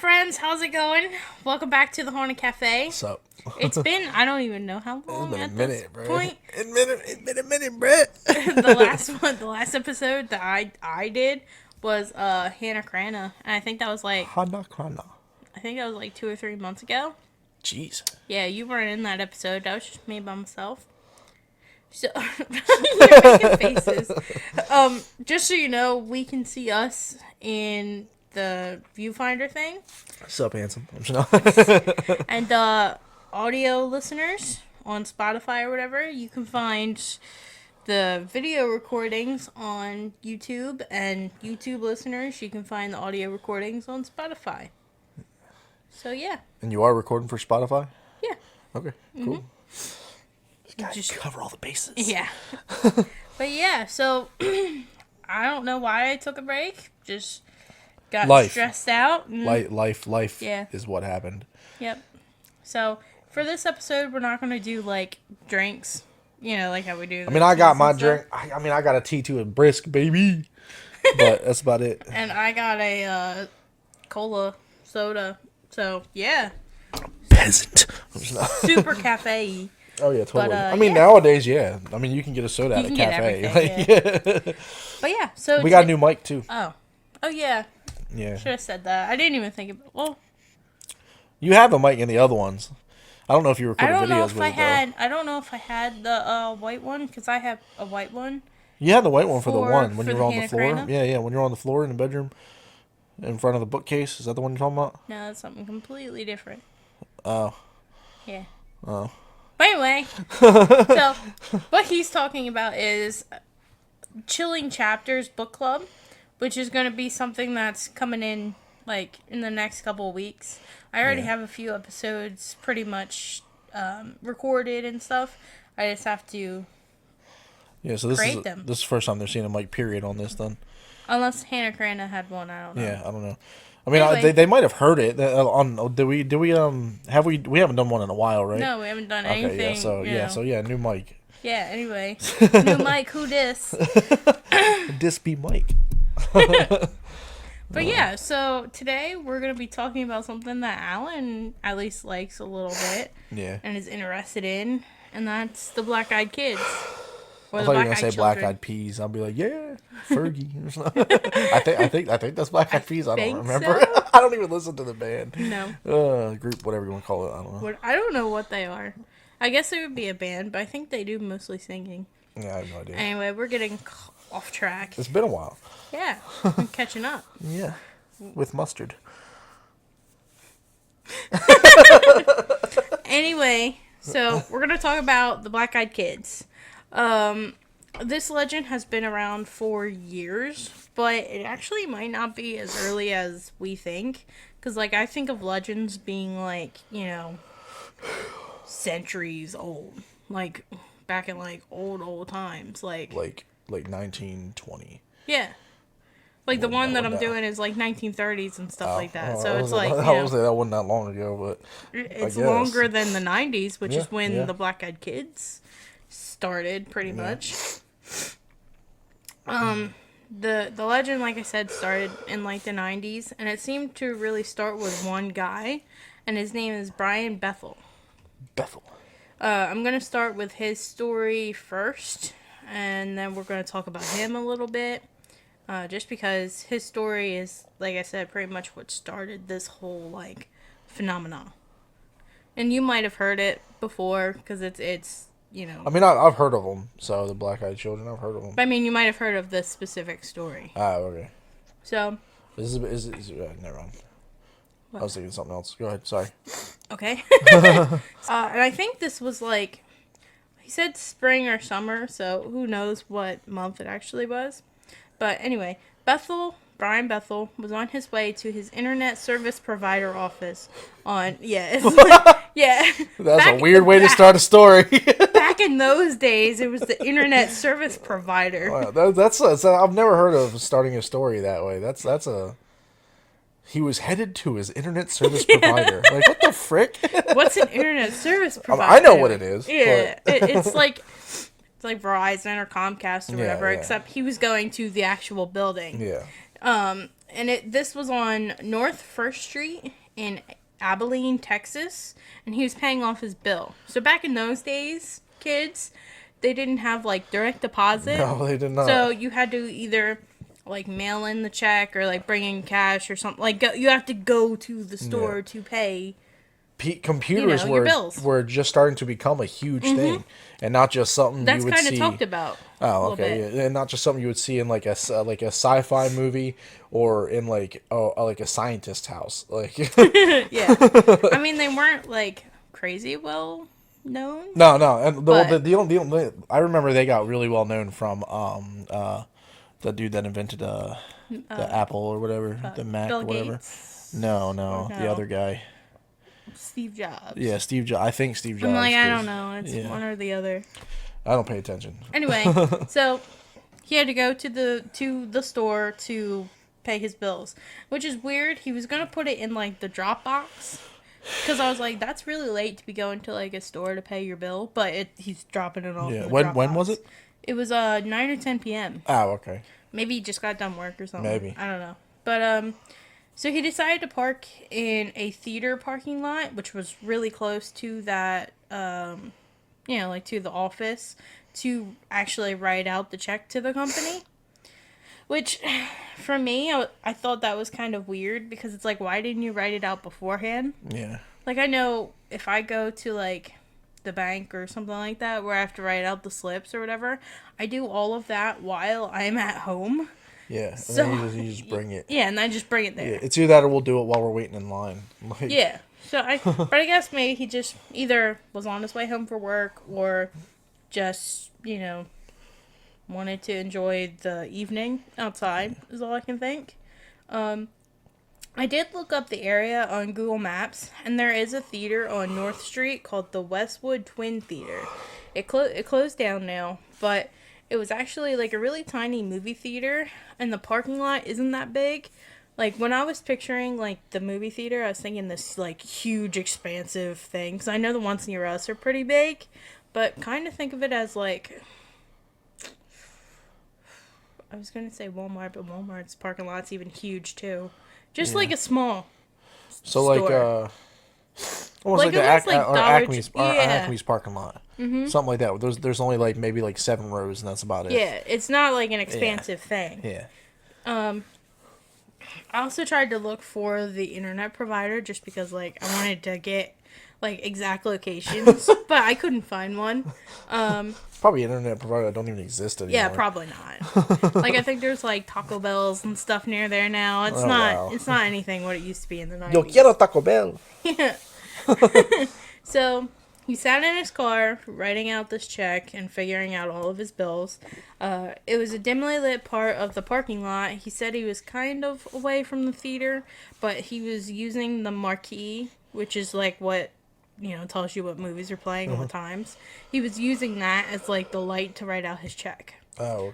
friends, how's it going? Welcome back to the Haunted Cafe. What's up? It's been, I don't even know how long It's been at a minute, this bro. point. It's been a minute, bro. The last episode that I did was Hannah Crana, and I think that was like Hannah Crana. I think that was like 2 or 3 months ago. Jeez. Yeah, you weren't in that episode. That was just me by myself. So you're making faces. Just so you know, we can see us in the viewfinder thing. What's up, handsome? I'm just And audio listeners on Spotify or whatever, you can find the video recordings on YouTube, and YouTube listeners, you can find the audio recordings on Spotify. So yeah. And you are recording for Spotify? Yeah. Okay, cool. Just Just cover all the bases. Yeah. But yeah, so I don't know why I took a break. Just got stressed out. Life Yeah. is what happened. Yep. So for this episode, we're not going to do like drinks, like how we do. I mean, I got my drink. I got a T2 and brisk, baby. But that's about it. And I got a cola soda. So yeah. Peasant. Super cafe. Oh yeah, totally. But, Nowadays, yeah. I mean, you can get a soda at a cafe. Yeah. But yeah, so we got a new mic too. Oh yeah. Yeah. Should have said that. I didn't even think about. Well, you have a mic in the other ones. I don't know if you recorded videos with it though. I don't know if I had the white one, because I have a white one. You had the white one for the one when you were on the Hannah floor. Crana? Yeah, when you're on the floor in the bedroom, in front of the bookcase. Is that the one you're talking about? No, that's something completely different. Oh. Yeah. Oh. But anyway, so what he's talking about is Chilling Chapters Book Club, which is going to be something that's coming in like in the next couple of weeks. I already have a few episodes pretty much recorded and stuff. I just have to so this create is them. this is the first time they're seeing a mic period on this then. Unless Hannah Crana had one, I don't know. Yeah, I don't know. I mean, Anyway. they might have heard it on. We haven't done one in a while, right? No, we haven't done anything. Okay, so new mic. Yeah, anyway. New mic, who dis? Dis be Mike. But yeah, so today we're going to be talking about something that Alan at least likes a little bit. Yeah. And is interested in, and that's the Black-Eyed Kids. Or I the thought you were gonna Black-Eyed say Children. Black-Eyed Peas. I'll be like, yeah, Fergie. I think that's Black-Eyed Peas. I don't think remember. so. I don't even listen to the band. No. Group, whatever you want to call it. I don't know. I don't know what they are. I guess it would be a band, but I think they do mostly singing. Yeah, I have no idea. Anyway, we're getting off track. It's been a while. Yeah, I'm catching up. Yeah, with mustard. Anyway, so we're going to talk about the Black-Eyed Kids. This legend has been around for years, but it actually might not be as early as we think. Because, I think of legends being, centuries old. Back in, old times. Like 1920. Yeah. The one that I'm doing is, 1930s and stuff like that. So it's I would say that wasn't that long ago, but... It's longer than the 90s, which is when the Black-Eyed Kids started, pretty much. The legend, like I said, started in the 90s, and it seemed to really start with one guy, and his name is Brian Bethel. I'm gonna start with his story first, and then we're gonna talk about him a little bit, just because his story is, like I said, pretty much what started this whole phenomenon. And you might have heard it before, because it's. I mean, I've heard of them. So the Black-Eyed Children, I've heard of them. I mean, you might have heard of this specific story. Okay. So. Is never mind. What? I was thinking something else. Go ahead. Sorry. Okay. And I think this was he said spring or summer, so who knows what month it actually was. But anyway, Brian Bethel was on his way to his internet service provider office yeah. That's a weird way to start a story. Back in those days, it was the internet service provider. Wow, that's I've never heard of starting a story that way. He was headed to his internet service provider. What the frick? What's an internet service provider? I know what it is. Yeah, it's like Verizon or Comcast or whatever, except he was going to the actual building. Yeah. and this was on North First Street in Abilene, Texas, and he was paying off his bill. So back in those days, kids, they didn't have like direct deposit. No, they did not. So you had to either like mail in the check or like bring in cash or something. Like you have to go to the store to pay. Computers your bills. were just starting to become a huge thing, and not just something That's you would kind see. of talked about. Oh, okay, yeah. And not just something you would see in like a sci-fi movie or in like a scientist's house. Like, Yeah, I mean they weren't like crazy well known. no, and But- the only I remember they got really well known from the dude that invented the Apple or whatever, the Mac Bill or whatever. Gates, No, no. the other guy. Steve Jobs. Yeah, Steve Jobs. I think Steve Jobs. I'm like, I 'cause- don't know. It's yeah. one or the other. I don't pay attention. Anyway, so he had to go to the store to pay his bills, which is weird. He was gonna put it in like the drop box because I was like, that's really late to be going to like a store to pay your bill, but he's dropping it off. Yeah. In the When drop was box. it? It was 9 or 10 p.m. Oh, okay. Maybe he just got done work or something. Maybe. I don't know. But so he decided to park in a theater parking lot, which was really close to that like to the office, to actually write out the check to the company. Which, for me, I thought that was kind of weird because it's like, why didn't you write it out beforehand? Yeah. Like, I know if I go to like the bank or something like that where I have to write out the slips or whatever, I do all of that while I'm at home. Yeah. And So then you just bring it. Yeah, and I just bring it there. Yeah, it's either that or we'll do it while we're waiting in line. Like, Yeah. So but I guess maybe he just either was on his way home for work or just, wanted to enjoy the evening outside is all I can think. I did look up the area on Google Maps, and there is a theater on North Street called the Westwood Twin Theater. It closed down now, but it was actually like a really tiny movie theater, and the parking lot isn't that big. Like, when I was picturing, like, the movie theater, I was thinking this, like, huge, expansive thing. Because I know the ones near us are pretty big. But kind of think of it as, like... I was going to say Walmart, but Walmart's parking lot's even huge, too. Just, like, a small So, like, store. almost like the almost like Dollar Acme's, Tree- yeah. Acme's parking lot. Mm-hmm. Something like that. There's only, like, maybe, like, 7 rows, and that's about it. Yeah, it's not, like, an expansive thing. Yeah. I also tried to look for the internet provider just because, like, I wanted to get, like, exact locations, but I couldn't find one. Probably an internet provider that don't even exist anymore. Yeah, probably not. Like, I think there's, like, Taco Bells and stuff near there now. It's It's not anything what it used to be in the 90s. Yo quiero Taco Bell. Yeah. So, he sat in his car, writing out this check and figuring out all of his bills. It was a dimly lit part of the parking lot. He said he was kind of away from the theater, but he was using the marquee, which is like what, tells you what movies are playing at what times. He was using that as like the light to write out his check. Oh,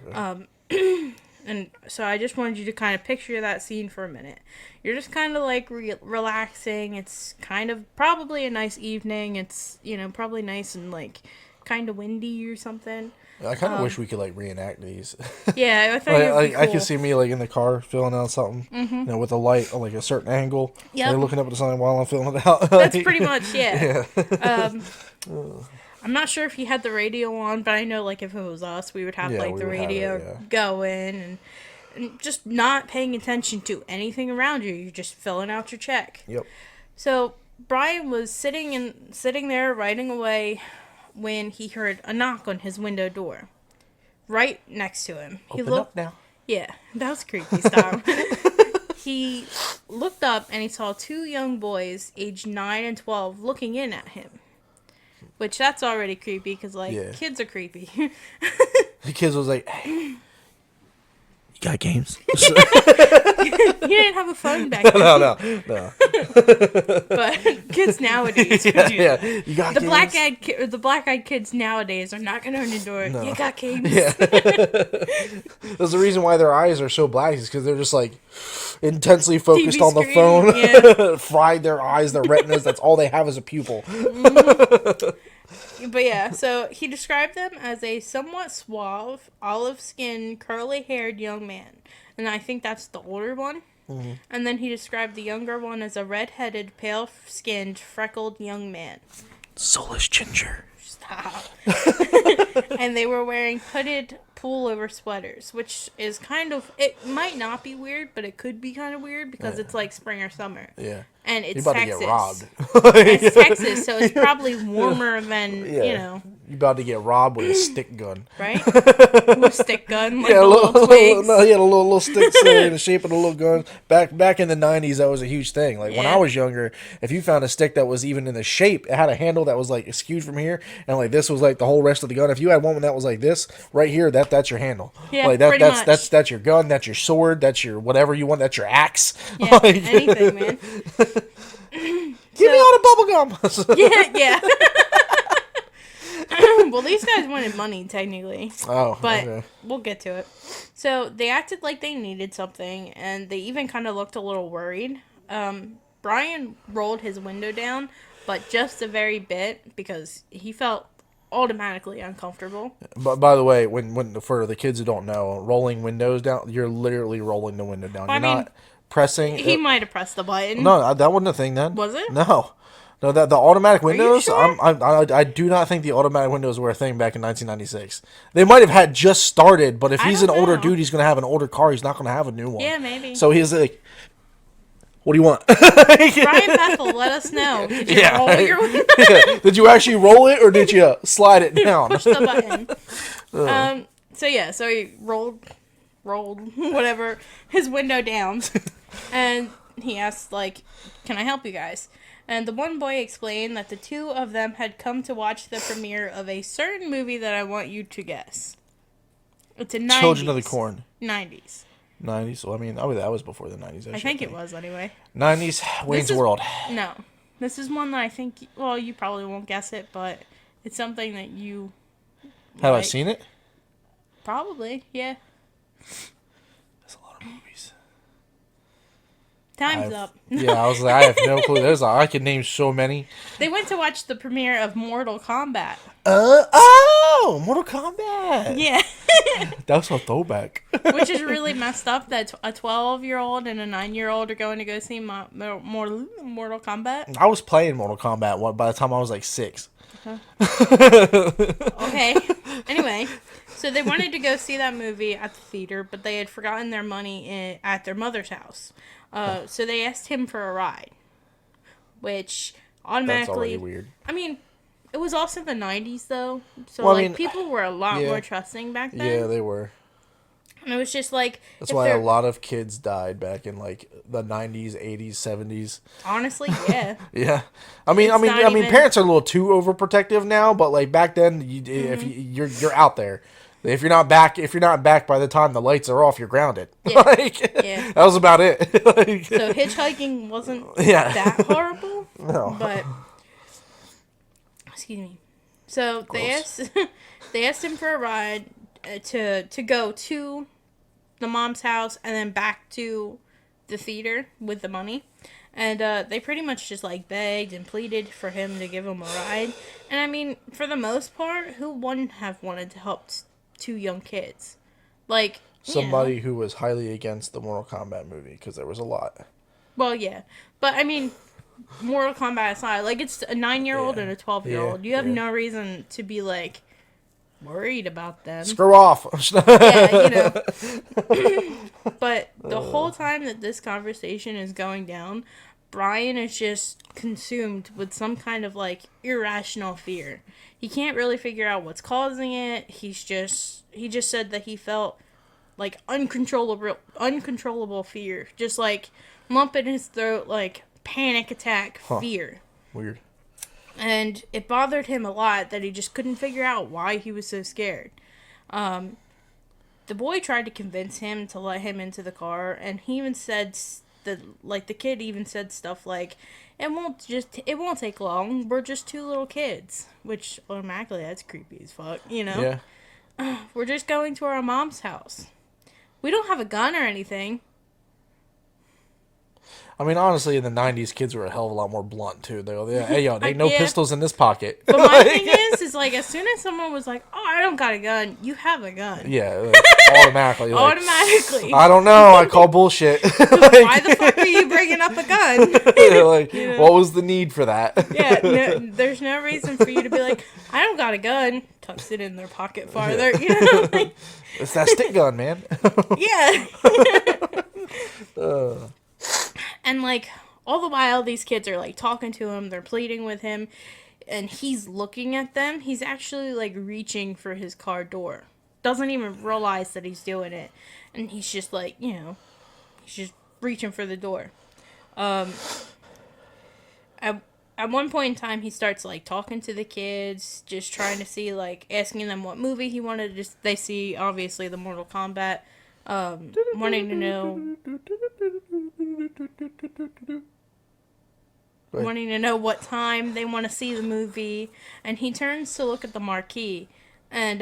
okay. And so I just wanted you to kind of picture that scene for a minute. You're just kind of like relaxing. It's kind of probably a nice evening. It's, probably nice and like kind of windy or something. I kind of wish we could like reenact these. Yeah, I think it'd be cool. I can see me like in the car filling out something, with a light on like a certain angle. Yep. Like, looking up at something while I'm filling it out. That's pretty much, yeah. I'm not sure if he had the radio on, but I know like if it was us, we would have Yeah, like we the would have radio it, going and just not paying attention to anything around you. You're just filling out your check. Yep. So Brian was sitting there writing away when he heard a knock on his window door, right next to him. Open up now. Yeah, that was creepy style. He looked up and he saw 2 young boys, aged 9 and 12, looking in at him. Which that's already creepy because kids are creepy. The kids was like, "Hey, you got games?" You didn't have a phone back then. No. But kids nowadays would do that. Yeah, you got games? The black-eyed kids nowadays are knocking on your door. No. You got games? Yeah. There's the reason why their eyes are so black is because they're just like intensely focused TV on the screen, phone. yeah. Fried their eyes, their retinas. That's all they have is a pupil. But yeah, so he described them as a somewhat suave, olive-skinned, curly-haired young man. And I think that's the older one. And then he described the younger one as a red-headed, pale-skinned, freckled young man. Soulless ginger. Stop. And they were wearing hooded pullover sweaters, which is kind of, it might not be weird, but it could be kind of weird because it's like spring or summer. Yeah. And it's You're about Texas. to get robbed. It's Texas, so it's probably warmer than, you know. You're about to get robbed with a stick gun. Right? With a stick gun, like the little twigs. No, he had a little stick in the shape of the little gun. Back in the 90s, that was a huge thing. Like, when I was younger, if you found a stick that was even in the shape, it had a handle that was, like, skewed from here, and, like, this was, like, the whole rest of the gun. If you had one that was like this, right here, that's your handle. Yeah, like, pretty much. That's your gun, that's your sword, that's your whatever you want, that's your axe. Yeah, like, anything, man. Give me all the bubble gum. Yeah. Well, these guys wanted money, technically. Oh, but okay. we'll get to it. So they acted like they needed something, and they even kind of looked a little worried. Brian rolled his window down, but just a very bit, because he felt automatically uncomfortable. But by the way, when for the kids who don't know, rolling windows down, you're literally rolling the window down. Well, You're not pressing. He might have pressed the button. No, that wasn't a thing then. Was it? No, that the automatic windows. sure? I do not think the automatic windows were a thing back in 1996. They might have had just started, but if I he's an don't older know. dude, he's gonna have an older car. He's not gonna have a new one. Yeah, maybe. So he's like, "What do you want?" Brian Bethel, let us know. Did you roll your window? Yeah. Did you actually roll it or did you slide it down? Push the button. So he rolled whatever his window down, and he asked, like, "Can I help you guys?" And the one boy explained that the two of them had come to watch the premiere of a certain movie that I want you to guess. It's a 90s. Children of the Corn. 90s. 90s. Well, I mean, that was before the 90s. I think it was anyway. 90s. Wayne's World. No, this is one that I think. Well, you probably won't guess it, but it's something that you. Have I like. seen it? Probably, yeah. That's a lot of movies. Time's up. Yeah, I was like, I have no clue. I can name so many. They went to watch the premiere of Mortal Kombat. Mortal Kombat. Yeah. That was a throwback. Which is really messed up that a 12-year-old and a 9-year-old are going to go see Mortal Kombat. I was playing Mortal Kombat by the time I was like 6. Okay. Anyway, so they wanted to go see that movie at the theater, but they had forgotten their money at their mother's house. So they asked him for a ride, which automatically... That's already weird. I mean, it was also the 90s, though. So, Well, like, people were a lot more trusting back then. Yeah, they were. And it was just like... That's why a lot of kids died back in, like, the 90s, 80s, 70s. Honestly, yeah. Yeah. I mean, parents are a little too overprotective now, but, like, back then, if you're out there. If you're not back by the time the lights are off, you're grounded. Yeah. That was about it. So hitchhiking wasn't that horrible. No. But excuse me. So they asked him for a ride to go to the mom's house and then back to the theater with the money. And they pretty much just, like, begged and pleaded for him to give them a ride. And I mean, for the most part, who wouldn't have wanted to help two young kids? Like, somebody who was highly against the Mortal Kombat movie, because there was a lot. Well, yeah. But, I mean, Mortal Kombat aside, like, it's a 9-year-old and a 12-year-old. You have no reason to be, like, worried about them. Screw off. Yeah, But the whole time that this conversation is going down, Brian is just consumed with some kind of, like, irrational fear. He can't really figure out what's causing it. He just said that he felt like uncontrollable fear, just like lump in his throat, like panic attack fear. Weird. And it bothered him a lot that he just couldn't figure out why he was so scared. The boy tried to convince him to let him into the car, and he even said the kid even said stuff like, it won't take long. We're just two little kids. Which, automatically, that's creepy as fuck, Yeah. We're just going to our mom's house. We don't have a gun or anything. I mean, honestly, in the 90s, kids were a hell of a lot more blunt, too. They go, hey, yo, there ain't no pistols in this pocket. But my thing is, like, as soon as someone was like, oh, I don't got a gun, you have a gun. Yeah. Automatically. Like, Automatically. I don't know. I call bullshit. Why the fuck are you bringing up a gun? Like, you know? What was the need for that? Yeah, no, there's no reason for you to be like, I don't got a gun. Tucks it in their pocket farther. You know, like, it's that stick gun, man. yeah. And like all the while, these kids are like talking to him. They're pleading with him, and he's looking at them. He's actually like reaching for his car door. Doesn't even realize that he's doing it, and he's just like, you know, he's just reaching for the door. At one point in time, he starts like talking to the kids, just trying to see, like, asking them what movie he wanted to. They see obviously the Mortal Kombat, wanting to know what time they want to see the movie, and he turns to look at the marquee, and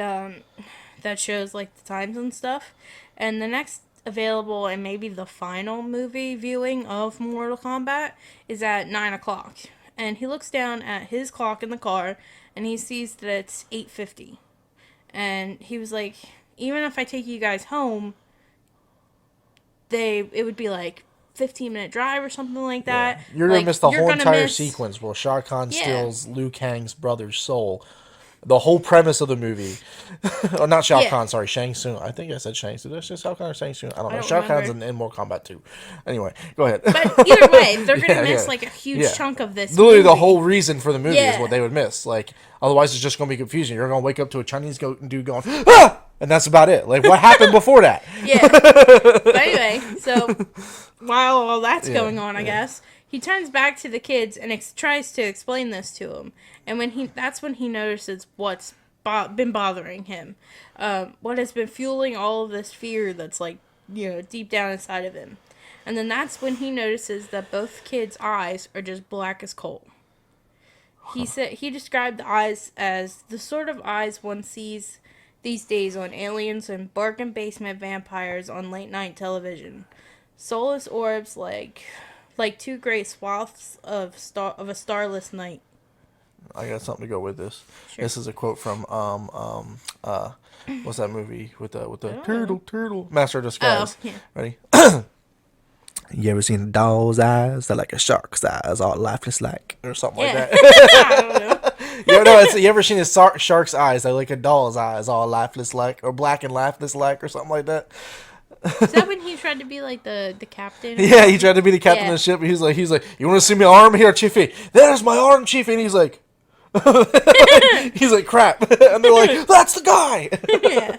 that shows like the times and stuff, and the next available and maybe the final movie viewing of Mortal Kombat is at 9 o'clock. And he looks down at his clock in the car, and he sees that it's 8:50. And he was like, even if I take you guys home, it would be like 15-minute drive or something like that. Yeah. You're going to miss the whole entire miss... sequence where Shao Kahn steals Liu Kang's brother's soul. The whole premise of the movie. Oh, not Shao Kahn, sorry, Shang Tsung. I think I said Shang Tsung. Did I say Shao Kahn or Shang Tsung? I don't know. Shao Kahn's in Mortal Kombat 2. Anyway, go ahead. But either way, they're going to miss like a huge chunk of this Literally movie. The whole reason for the movie is what they would miss. Like, otherwise it's just going to be confusing. You're going to wake up to a Chinese dude going, ah! And that's about it. Like, what happened before that? Yeah. But anyway, so while all that's going on, I guess, he turns back to the kids and tries to explain this to them. And that's when he notices what's been bothering him, what has been fueling all of this fear that's like, you know, deep down inside of him. And then that's when he notices that both kids' eyes are just black as coal. He said he described the eyes as the sort of eyes one sees these days on aliens and bargain basement vampires on late night television. Soulless orbs like two great swaths of a starless night. I got something to go with this. Sure. This is a quote from what's that movie with the turtle Master of Disguise. Oh, yeah. Ready? You ever seen a doll's eyes? They're like a shark's eyes, all lifeless like, or something like that. I don't know. You ever seen a shark's eyes? They're like a doll's eyes, all lifeless like, or black and lifeless like, or something like that. Is that when he tried to be like the captain? Yeah, he tried to be the captain of the ship. He's like, you want to see my arm here, Chiefy? There's my arm, Chiefy. And he's like, crap. And they're like, that's the guy. Yeah.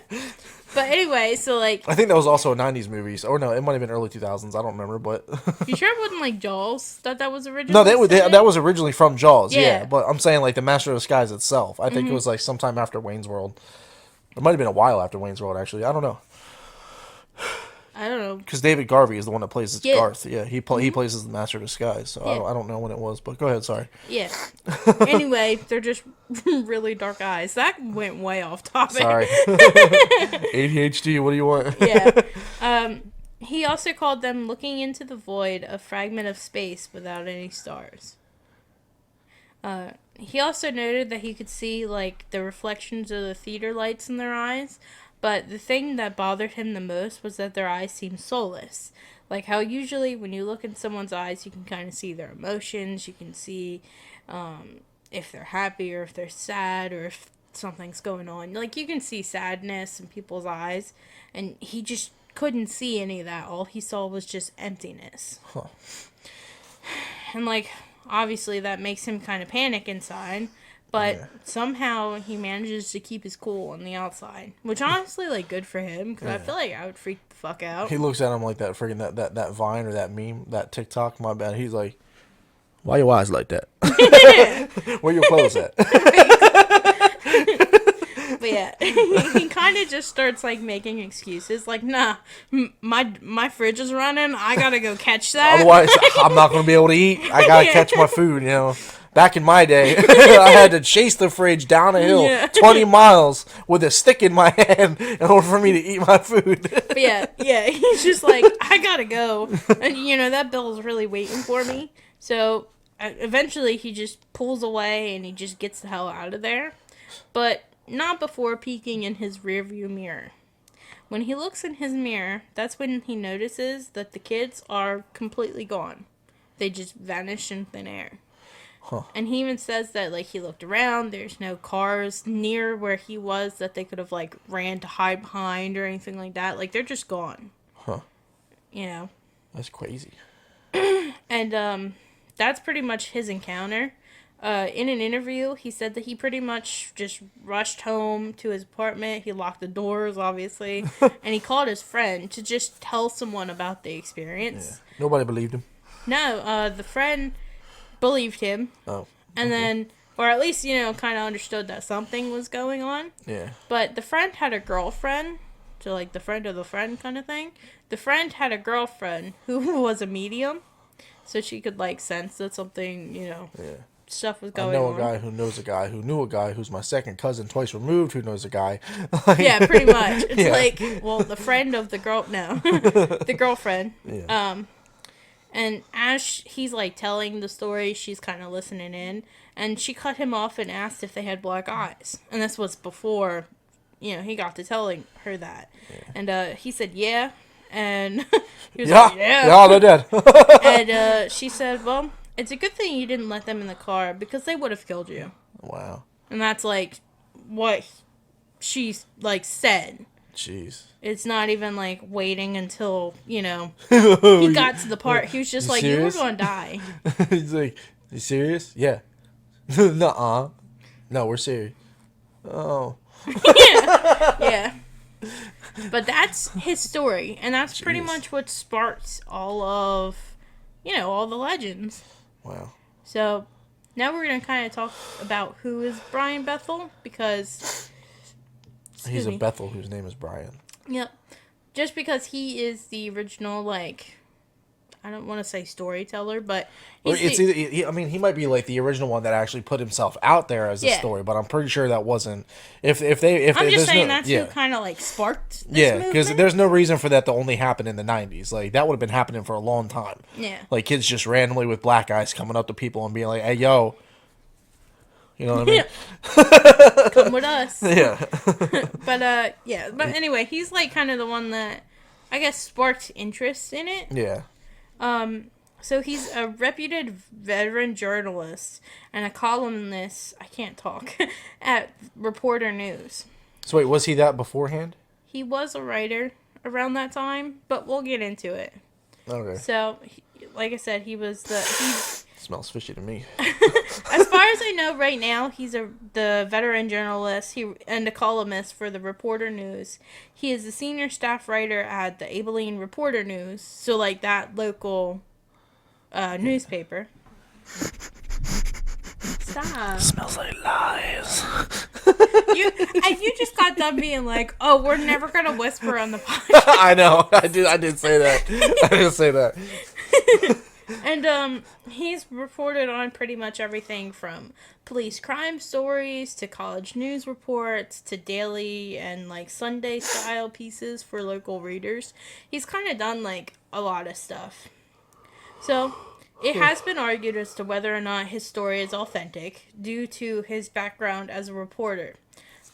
But anyway, so like, I think that was also a 90s movie. Or no, it might have been early 2000s. I don't remember, but you sure it wasn't like Jaws that was originally? No, that was originally from Jaws. Yeah, but I'm saying like the Master of Disguise itself. I think it was like sometime after Wayne's World. It might have been a while after Wayne's World, actually. I don't know. I don't know. Because David Garvey is the one that plays Garth. Yeah, he plays as the Master of Disguise. So I don't know when it was, but go ahead. Sorry. Yeah. Anyway, they're just really dark eyes. That went way off topic. Sorry. ADHD. What do you want? Yeah. He also called them looking into the void, a fragment of space without any stars. He also noted that he could see like the reflections of the theater lights in their eyes. But the thing that bothered him the most was that their eyes seemed soulless. Like how usually when you look in someone's eyes, you can kind of see their emotions. You can see if they're happy or if they're sad or if something's going on. Like you can see sadness in people's eyes. And he just couldn't see any of that. All he saw was just emptiness. Huh. And like obviously that makes him kind of panic inside. But somehow he manages to keep his cool on the outside, which honestly, like, good for him because I feel like I would freak the fuck out. He looks at him like that freaking that Vine or that meme, that TikTok. My bad. He's like, "Why your eyes like that? Where your clothes at?" But yeah, he kind of just starts like making excuses, like, "Nah, my fridge is running. I gotta go catch that. Otherwise, I'm not gonna be able to eat. I gotta catch my food. You know." Back in my day, I had to chase the fridge down a hill 20 miles with a stick in my hand in order for me to eat my food. But yeah, he's just like, I gotta go. And, you know, that bill's really waiting for me. So, eventually he just pulls away and he just gets the hell out of there. But not before peeking in his rearview mirror. When he looks in his mirror, that's when he notices that the kids are completely gone. They just vanish in thin air. Huh. And he even says that, like, he looked around, there's no cars near where he was that they could have, like, ran to hide behind or anything like that. Like, they're just gone. Huh. You know? That's crazy. And, that's pretty much his encounter. In an interview, he said that he pretty much just rushed home to his apartment. He locked the doors, obviously. And he called his friend to just tell someone about the experience. Yeah. Nobody believed him. No, the friend believed him. Oh. And then, or at least, you know, kind of understood that something was going on. Yeah. But the friend had a girlfriend, so like the friend of the friend kind of thing. The friend had a girlfriend who was a medium, so she could like sense that something, you know, stuff was going on. I know a guy who knows a guy who knew a guy who's my second cousin twice removed who knows a guy. Yeah, pretty much. It's like, well, the friend of the girl, no, the girlfriend. Yeah. And as he's, like, telling the story, she's kind of listening in. And she cut him off and asked if they had black eyes. And this was before, you know, he got to telling her that. Yeah. And he said, yeah. And he was like, yeah. Yeah, they're dead. And she said, well, it's a good thing you didn't let them in the car because they would have killed you. Wow. And that's, like, what she, like, said. Jeez. It's not even, like, waiting until, you know, he got to the part. He was just like, serious? You were going to die. He's like, you serious? Yeah. Nuh-uh. No, we're serious. Oh. Yeah. But that's his story. And that's pretty much what sparked all of, you know, all the legends. Wow. So, now we're going to kind of talk about who is Brian Bethel, because... He's a Bethel whose name is Brian. Yep. Just because he is the original, like, I don't want to say storyteller, but he might be like the original one that actually put himself out there as a story, but I'm pretty sure that wasn't. I'm just saying that's who kind of like sparked this movement. Because there's no reason for that to only happen in the 90s. Like that would have been happening for a long time. Yeah. Like kids just randomly with black eyes coming up to people and being like, "Hey, yo." You know what I mean? Yeah. Come with us. Yeah. But anyway, he's like kind of the one that I guess sparked interest in it. Yeah. So he's a reputed veteran journalist and a columnist, I can't talk, at Reporter News. So wait, was he that beforehand? He was a writer around that time, but we'll get into it. Okay. So, like I said, he was smells fishy to me. As far as I know right now, he's the veteran journalist and a columnist for the Reporter News. He is the senior staff writer at the Abilene Reporter News, so like that local newspaper. Stop. Smells like lies. You just got done being like, oh, we're never going to whisper on the podcast. I know. I did say that. I did say that. And he's reported on pretty much everything from police crime stories to college news reports to daily and like Sunday style pieces for local readers. He's kind of done like a lot of stuff. So it has been argued as to whether or not his story is authentic due to his background as a reporter.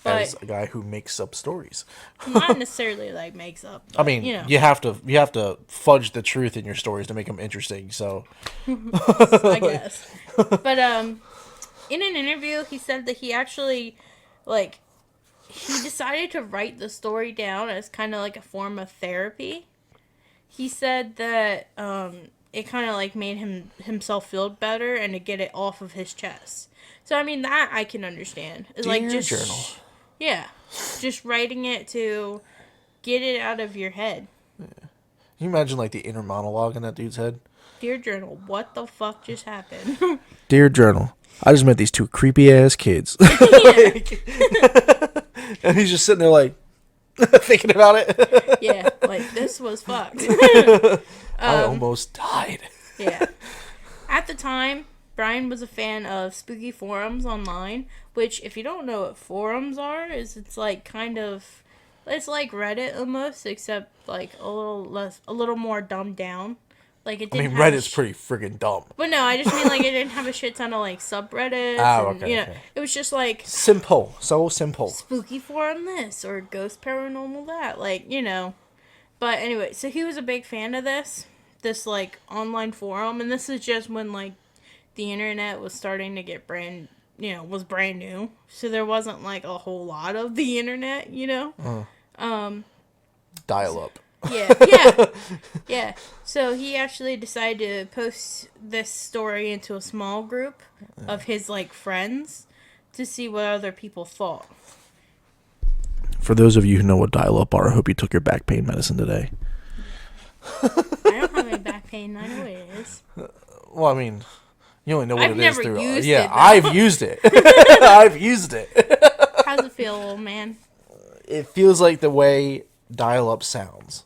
But as a guy who makes up stories. Not necessarily like makes up. But, I mean, you have to fudge the truth in your stories to make them interesting. So, I guess. But in an interview, he said that he actually he decided to write the story down as kind of like a form of therapy. He said that it kind of like made himself feel better and to get it off of his chest. So I mean that I can understand. It's like just journal. Yeah, just writing it to get it out of your head. Yeah. Can you imagine like the inner monologue in that dude's head? Dear Journal, what the fuck just happened? Dear Journal, I just met these two creepy ass kids. And he's just sitting there like thinking about it. Yeah, like this was fucked. I almost died. Yeah. At the time, Brian was a fan of spooky forums online, which, if you don't know what forums are, it's like it's like Reddit almost, except like a little more dumbed down. Like, it I didn't mean, have Reddit's pretty friggin' dumb. But no, I just mean, like, it didn't have a shit ton of, like, subreddits. Oh, and, okay, okay. It was just, like, Simple. So simple. spooky forum this or ghost paranormal that. Like, But anyway, so he was a big fan of this, like, online forum. And this is just when, like, the internet was starting to get was brand new. So there wasn't, like, a whole lot of the internet, Dial up. Yeah. So he actually decided to post this story into a small group of his, like, friends to see what other people thought. For those of you who know what dial up are, I hope you took your back pain medicine today. I don't have any back pain. I know what it is. Well, I mean, you only know what I've it is never through. used Yeah, it, though. I've used it. I've used it. How's it feel, old man? It feels like the way dial up sounds.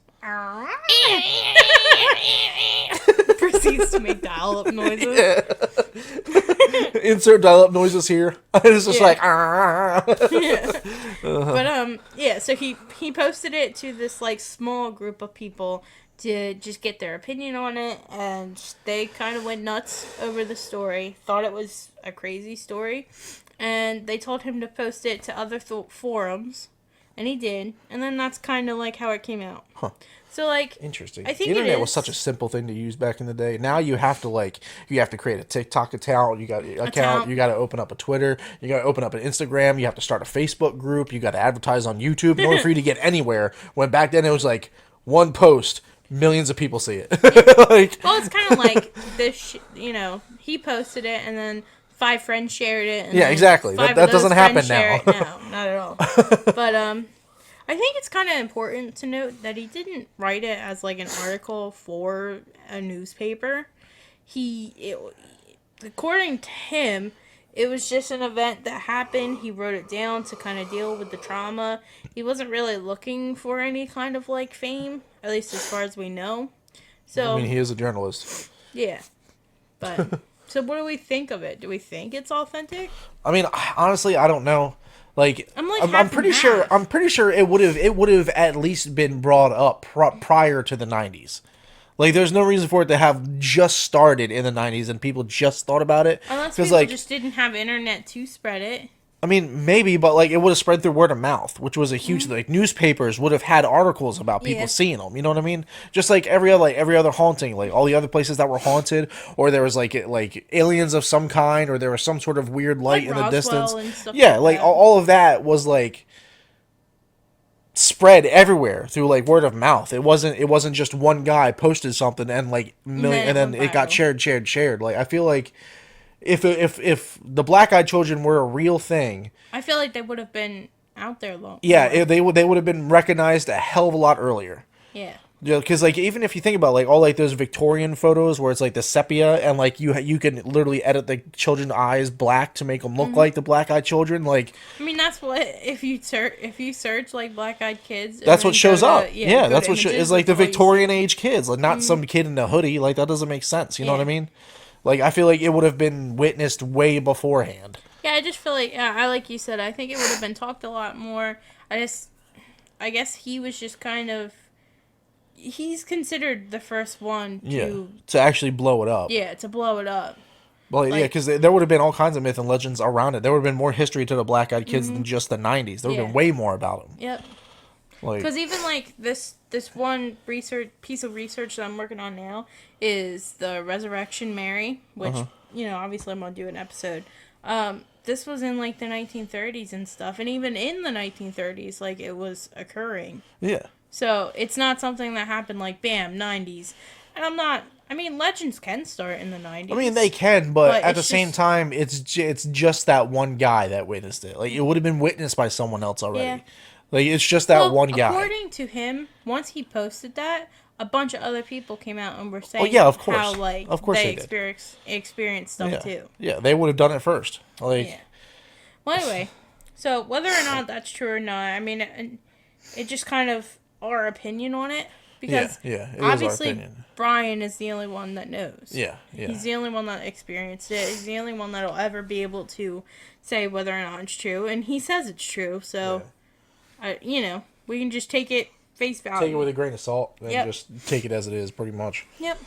Proceeds to make dial-up noises. Yeah. Insert dial-up noises here. It's just like. But so he posted it to this, like, small group of people to just get their opinion on it, and they kind of went nuts over the story. Thought it was a crazy story, and they told him to post it to other forums, and he did. And then that's kind of like how it came out. Huh. So, like, Interesting. I think the internet was such a simple thing to use back in the day. Now you have to create a TikTok account. You got an account. You got to open up a Twitter. You got to open up an Instagram. You have to start a Facebook group. You got to advertise on YouTube in order for you to get anywhere. When back then it was like one post, millions of people see it. Well, it's kind of like this. He posted it, and then 5 friends shared it. And yeah, exactly. That doesn't happen now. No, not at all. But I think it's kind of important to note that he didn't write it as, like, an article for a newspaper. According to him, it was just an event that happened. He wrote it down to kind of deal with the trauma. He wasn't really looking for any kind of, like, fame, at least as far as we know. So, I mean, he is a journalist. Yeah. But, so what do we think of it? Do we think it's authentic? I mean, honestly, I don't know. Like, I'm pretty sure it would have at least been brought up prior to the 90s. Like, there's no reason for it to have just started in the 90s and people just thought about it. Unless people just didn't have internet to spread it. I mean, maybe, but, like, it would have spread through word of mouth, which was a huge thing. Like, newspapers would have had articles about people seeing them. You know what I mean? Just like every other haunting, like all the other places that were haunted, or there was like aliens of some kind, or there was some sort of weird light in the distance. And stuff like all of that was like spread everywhere through like word of mouth. It wasn't just one guy posted something and like and then it got shared. Like, I feel like if the black-eyed children were a real thing, I feel like they would have been out there long. Yeah, they would have been recognized a hell of a lot earlier. Yeah. Yeah, because like even if you think about like all like those Victorian photos where it's like the sepia and like you can literally edit the children's eyes black to make them look like the black-eyed children. Like, I mean, that's what if you search like black-eyed kids, that's what shows up. Yeah, that's what is like the Victorian age age kids, like not some kid in a hoodie. Like, that doesn't make sense. You know what I mean? Like, I feel like it would have been witnessed way beforehand. Yeah, I just feel like, I like you said, I think it would have been talked a lot more. I guess he was just kind of, he's considered the first one to actually blow it up. Yeah, to blow it up. Well, yeah, because there would have been all kinds of myth and legends around it. There would have been more history to the black-eyed kids than just the 90s. There would have been way more about them. Yep. Because even like this one piece of research that I'm working on now is the Resurrection Mary, which obviously I'm gonna do an episode. This was in like the 1930s and stuff, and even in the 1930s, like, it was occurring. Yeah. So it's not something that happened like bam 90s, and I mean, legends can start in the 90s. I mean, they can, but at the same time, it's just that one guy that witnessed it. Like, it would have been witnessed by someone else already. Yeah. Like, it's just that one guy. According to him, once he posted that, a bunch of other people came out and were saying of course. how, like, of course they experienced stuff, too. Yeah, they would have done it first. Like, yeah. Well, anyway, so whether or not that's true or not, I mean, it just kind of our opinion on it. Because obviously Brian is the only one that knows. Yeah. He's the only one that experienced it. He's the only one that'll ever be able to say whether or not it's true. And he says it's true, so... we can just take it face value. Take it with a grain of salt and just take it as it is, pretty much. Yep.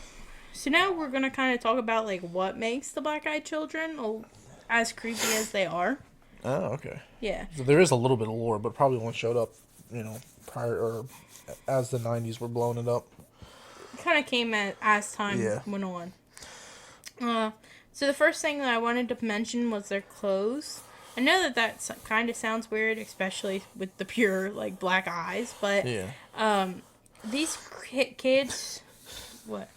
So now we're gonna kind of talk about like what makes the black-eyed children as creepy as they are. Oh, okay. Yeah. So there is a little bit of lore, but probably only showed up, prior or as the '90s were blowing it up. It kind of came as time went on. So the first thing that I wanted to mention was their clothes. I know that kind of sounds weird, especially with the pure like black eyes, but these kids, what?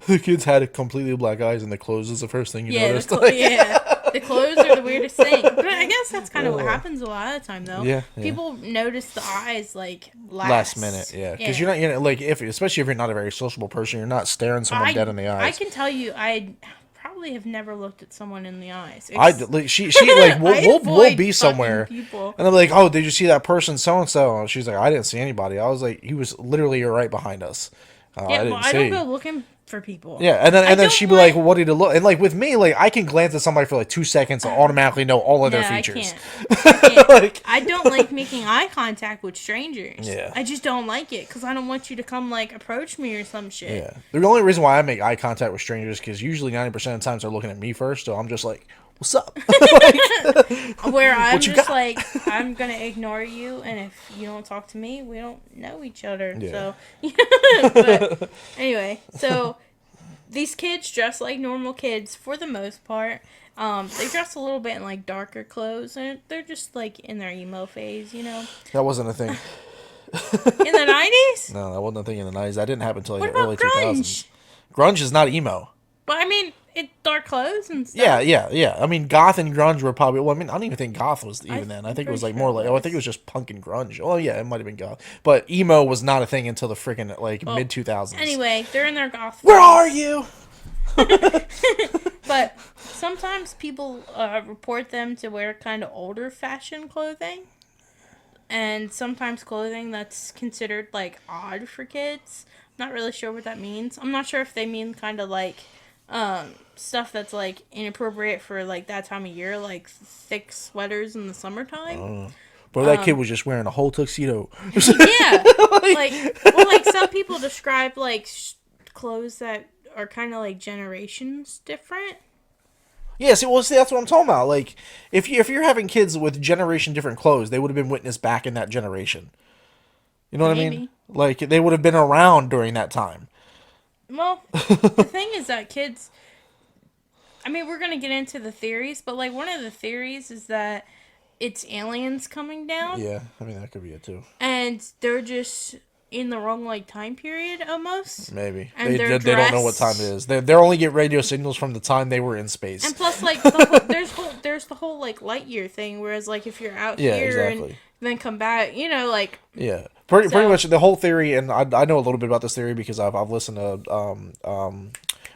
The kids had completely black eyes, and the clothes is the first thing you noticed. The clothes are the weirdest thing. But I guess that's kind of what happens a lot of the time, though. Yeah. People notice the eyes like last minute, because you're not, like, especially if you're not a very sociable person, you're not staring someone dead in the eyes. I can tell you, I probably have never looked at someone in the eyes. She like we'll be somewhere, people. and I'm like, oh, did you see that person so and so? She's like, I didn't see anybody. I was like, he was literally right behind us. I don't go looking for people. Yeah, and then she'd be like, well, what did it look? And like with me, like I can glance at somebody for like 2 seconds and automatically know all of their features. I can't. I don't like making eye contact with strangers. Yeah. I just don't like it because I don't want you to come like approach me or some shit. Yeah. The only reason why I make eye contact with strangers because usually 90% of the times they're looking at me first, so I'm just like, what's up? Where I'm just like, I'm gonna ignore you, and if you don't talk to me, we don't know each other. Yeah. So, but anyway, so these kids dress like normal kids for the most part. They dress a little bit in like darker clothes, and they're just like in their emo phase, That wasn't a thing. In the 90s? No, that wasn't a thing in the 90s. That didn't happen until like the What early about grunge? 2000s. Grunge is not emo. But I mean, it's dark clothes and stuff. Yeah. I mean, goth and grunge were probably. Well, I mean, I don't even think goth was even then. I think it was like sure more like. I think it was just punk and grunge. Oh yeah, it might have been goth, but emo was not a thing until the freaking like mid 2000s. Anyway, they're in their goth. Where are you? But sometimes people report them to wear kind of older fashion clothing, and sometimes clothing that's considered like odd for kids. Not really sure what that means. I'm not sure if they mean kind of like stuff that's like inappropriate for like that time of year, like thick sweaters in the summertime. But that kid was just wearing a whole tuxedo. Yeah, like some people describe like clothes that are kind of like generations different. Yeah, see, that's what I'm talking about. Like, if you're having kids with generation different clothes, they would have been witnessed back in that generation. You know what I mean? Like, they would have been around during that time. Well, the thing is that kids... I mean, we're going to get into the theories, but, like, one of the theories is that it's aliens coming down. Yeah, I mean, that could be it, too. And they're just in the wrong, like, time period, almost. Maybe. And they don't know what time it is. They only get radio signals from the time they were in space. And plus, like, there's the whole, like, light year thing, whereas, like, if you're out here and then come back, like... Yeah. Pretty much the whole theory, and I know a little bit about this theory because I've listened to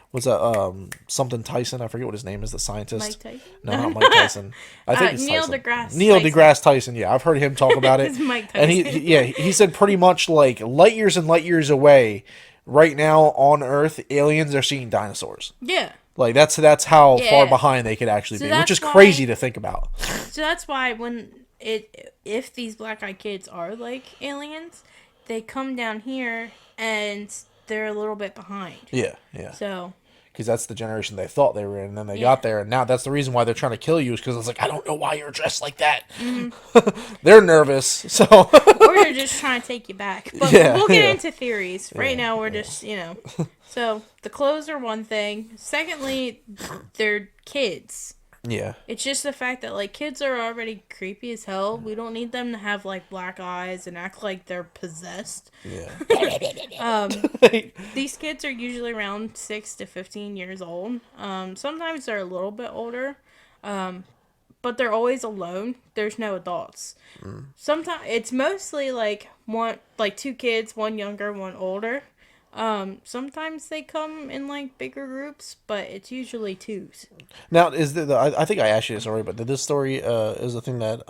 what's that something Tyson? I forget what his name is. The scientist. Mike Tyson? No, not Mike Tyson. I think it's Neil Tyson. deGrasse. Neil deGrasse Tyson. Yeah, I've heard him talk about it. It's Mike Tyson. And he said pretty much like light years and light years away. Right now on Earth, aliens are seeing dinosaurs. Yeah. Like that's how far behind they could actually be, which is crazy to think about. So that's why if these black-eyed kids are like aliens, they come down here and they're a little bit behind. Yeah. So. Because that's the generation they thought they were in, and then they got there, and now that's the reason why they're trying to kill you, is because it's like, I don't know why you're dressed like that. Mm-hmm. They're nervous, so... Or they're just trying to take you back. But we'll get into theories. Right now, we're just, So, the clothes are one thing. Secondly, they're kids. Yeah. It's just the fact that, like, kids are already creepy as hell. We don't need them to have, like, black eyes and act like they're possessed. Yeah. These kids are usually around 6 to 15 years old. Sometimes they're a little bit older. But they're always alone. There's no adults. Sometimes it's mostly, like, two kids, one younger, one older. Sometimes they come in like bigger groups, but it's usually twos. Now, I think I asked you this already, but this story is the thing that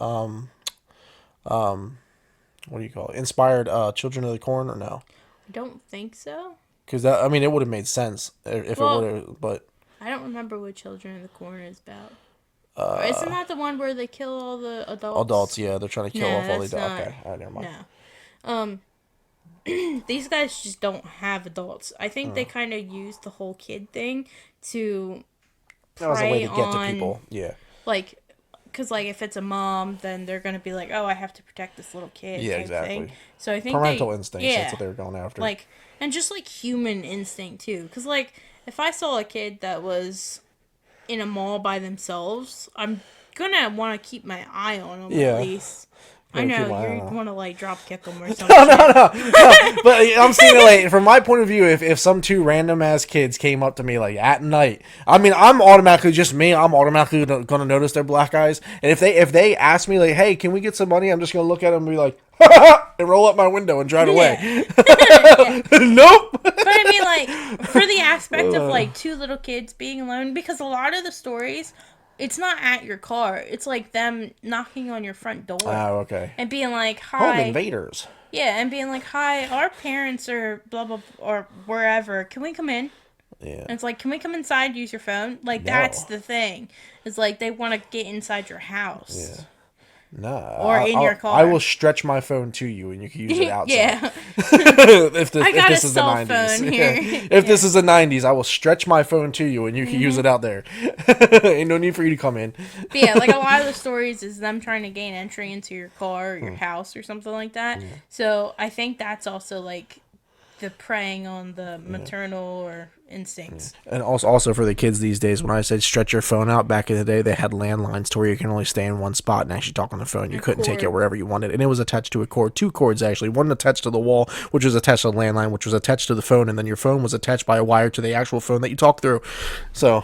what do you call it? Inspired Children of the Corn, or no? I don't think so. Because it would have made sense if it would have, but I don't remember what Children of the Corn is about. Isn't that the one where they kill all the adults? Adults, yeah, they're trying to kill off all the adults. Okay, all right, never mind. No. these guys just don't have adults. I think they kind of use the whole kid thing to That was a way prey to get to on, people. Yeah. like, because, like, if it's a mom, then they're going to be like, oh, I have to protect this little kid Yeah, type thing. exactly. So I think Parental they, instincts. That's yeah, what they were going after. like, and just, like, human instinct, too. Because, like, if I saw a kid that was in a mall by themselves, I'm going to want to keep my eye on them Yeah. at least. I Keep know, my eye you on 'em. want to, like, drop kick them or something. No. But I'm seeing it like from my point of view. If some two random ass kids came up to me like at night, I mean, I'm automatically just me. I'm automatically gonna notice their black eyes. And if they ask me like, hey, can we get some money? I'm just gonna look at them and be like, and roll up my window and drive away. Yeah. Nope. But I mean, like, for the aspect of, like, two little kids being alone, because a lot of the stories, it's not at your car. It's, like, them knocking on your front door. Oh, okay. And being like, Home hi. invaders. Yeah, and being like, hi, our parents are blah, blah, or wherever. Can we come in? Yeah. And it's like, can we come inside, use your phone? Like, No. that's the thing. It's like, they want to get inside your house. Yeah. Nah. Or in your car. I will stretch my phone to you and you can use it outside. Yeah. if got this a is the cell 90s. phone Yeah. here. If this is the 90s, I will stretch my phone to you and you can use it out there. Ain't no need for you to come in. But yeah, like a lot of the stories is them trying to gain entry into your car or your house or something like that. So I think that's also like the preying on the maternal or instincts. And also for the kids these days, when I said stretch your phone out, back in the day, they had landlines to where you can only stay in one spot and actually talk on the phone. You couldn't take it cord. wherever you wanted. And it was attached to a cord. Two cords, actually. One attached to the wall, which was attached to the landline, which was attached to the phone. And then your phone was attached by a wire to the actual phone that you talked through. So,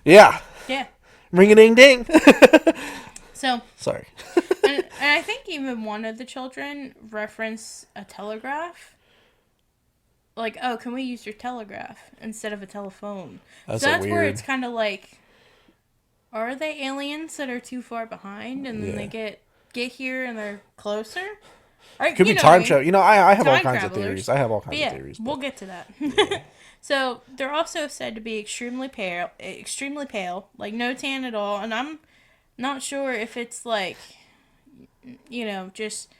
yeah. Yeah. Ring-a-ding-ding. So, Sorry. and I think even one of the children referenced a telegraph. Like, oh, can we use your telegraph instead of a telephone? That's So that's where weird. it's kind of like, are they aliens that are too far behind and then they get here and they're closer? Or, Could be time travel. You know, I have all Time kinds of travelers. theories. I have all kinds But yeah, of theories. we'll get to that. So they're also said to be extremely pale, like no tan at all. And I'm not sure if it's like, just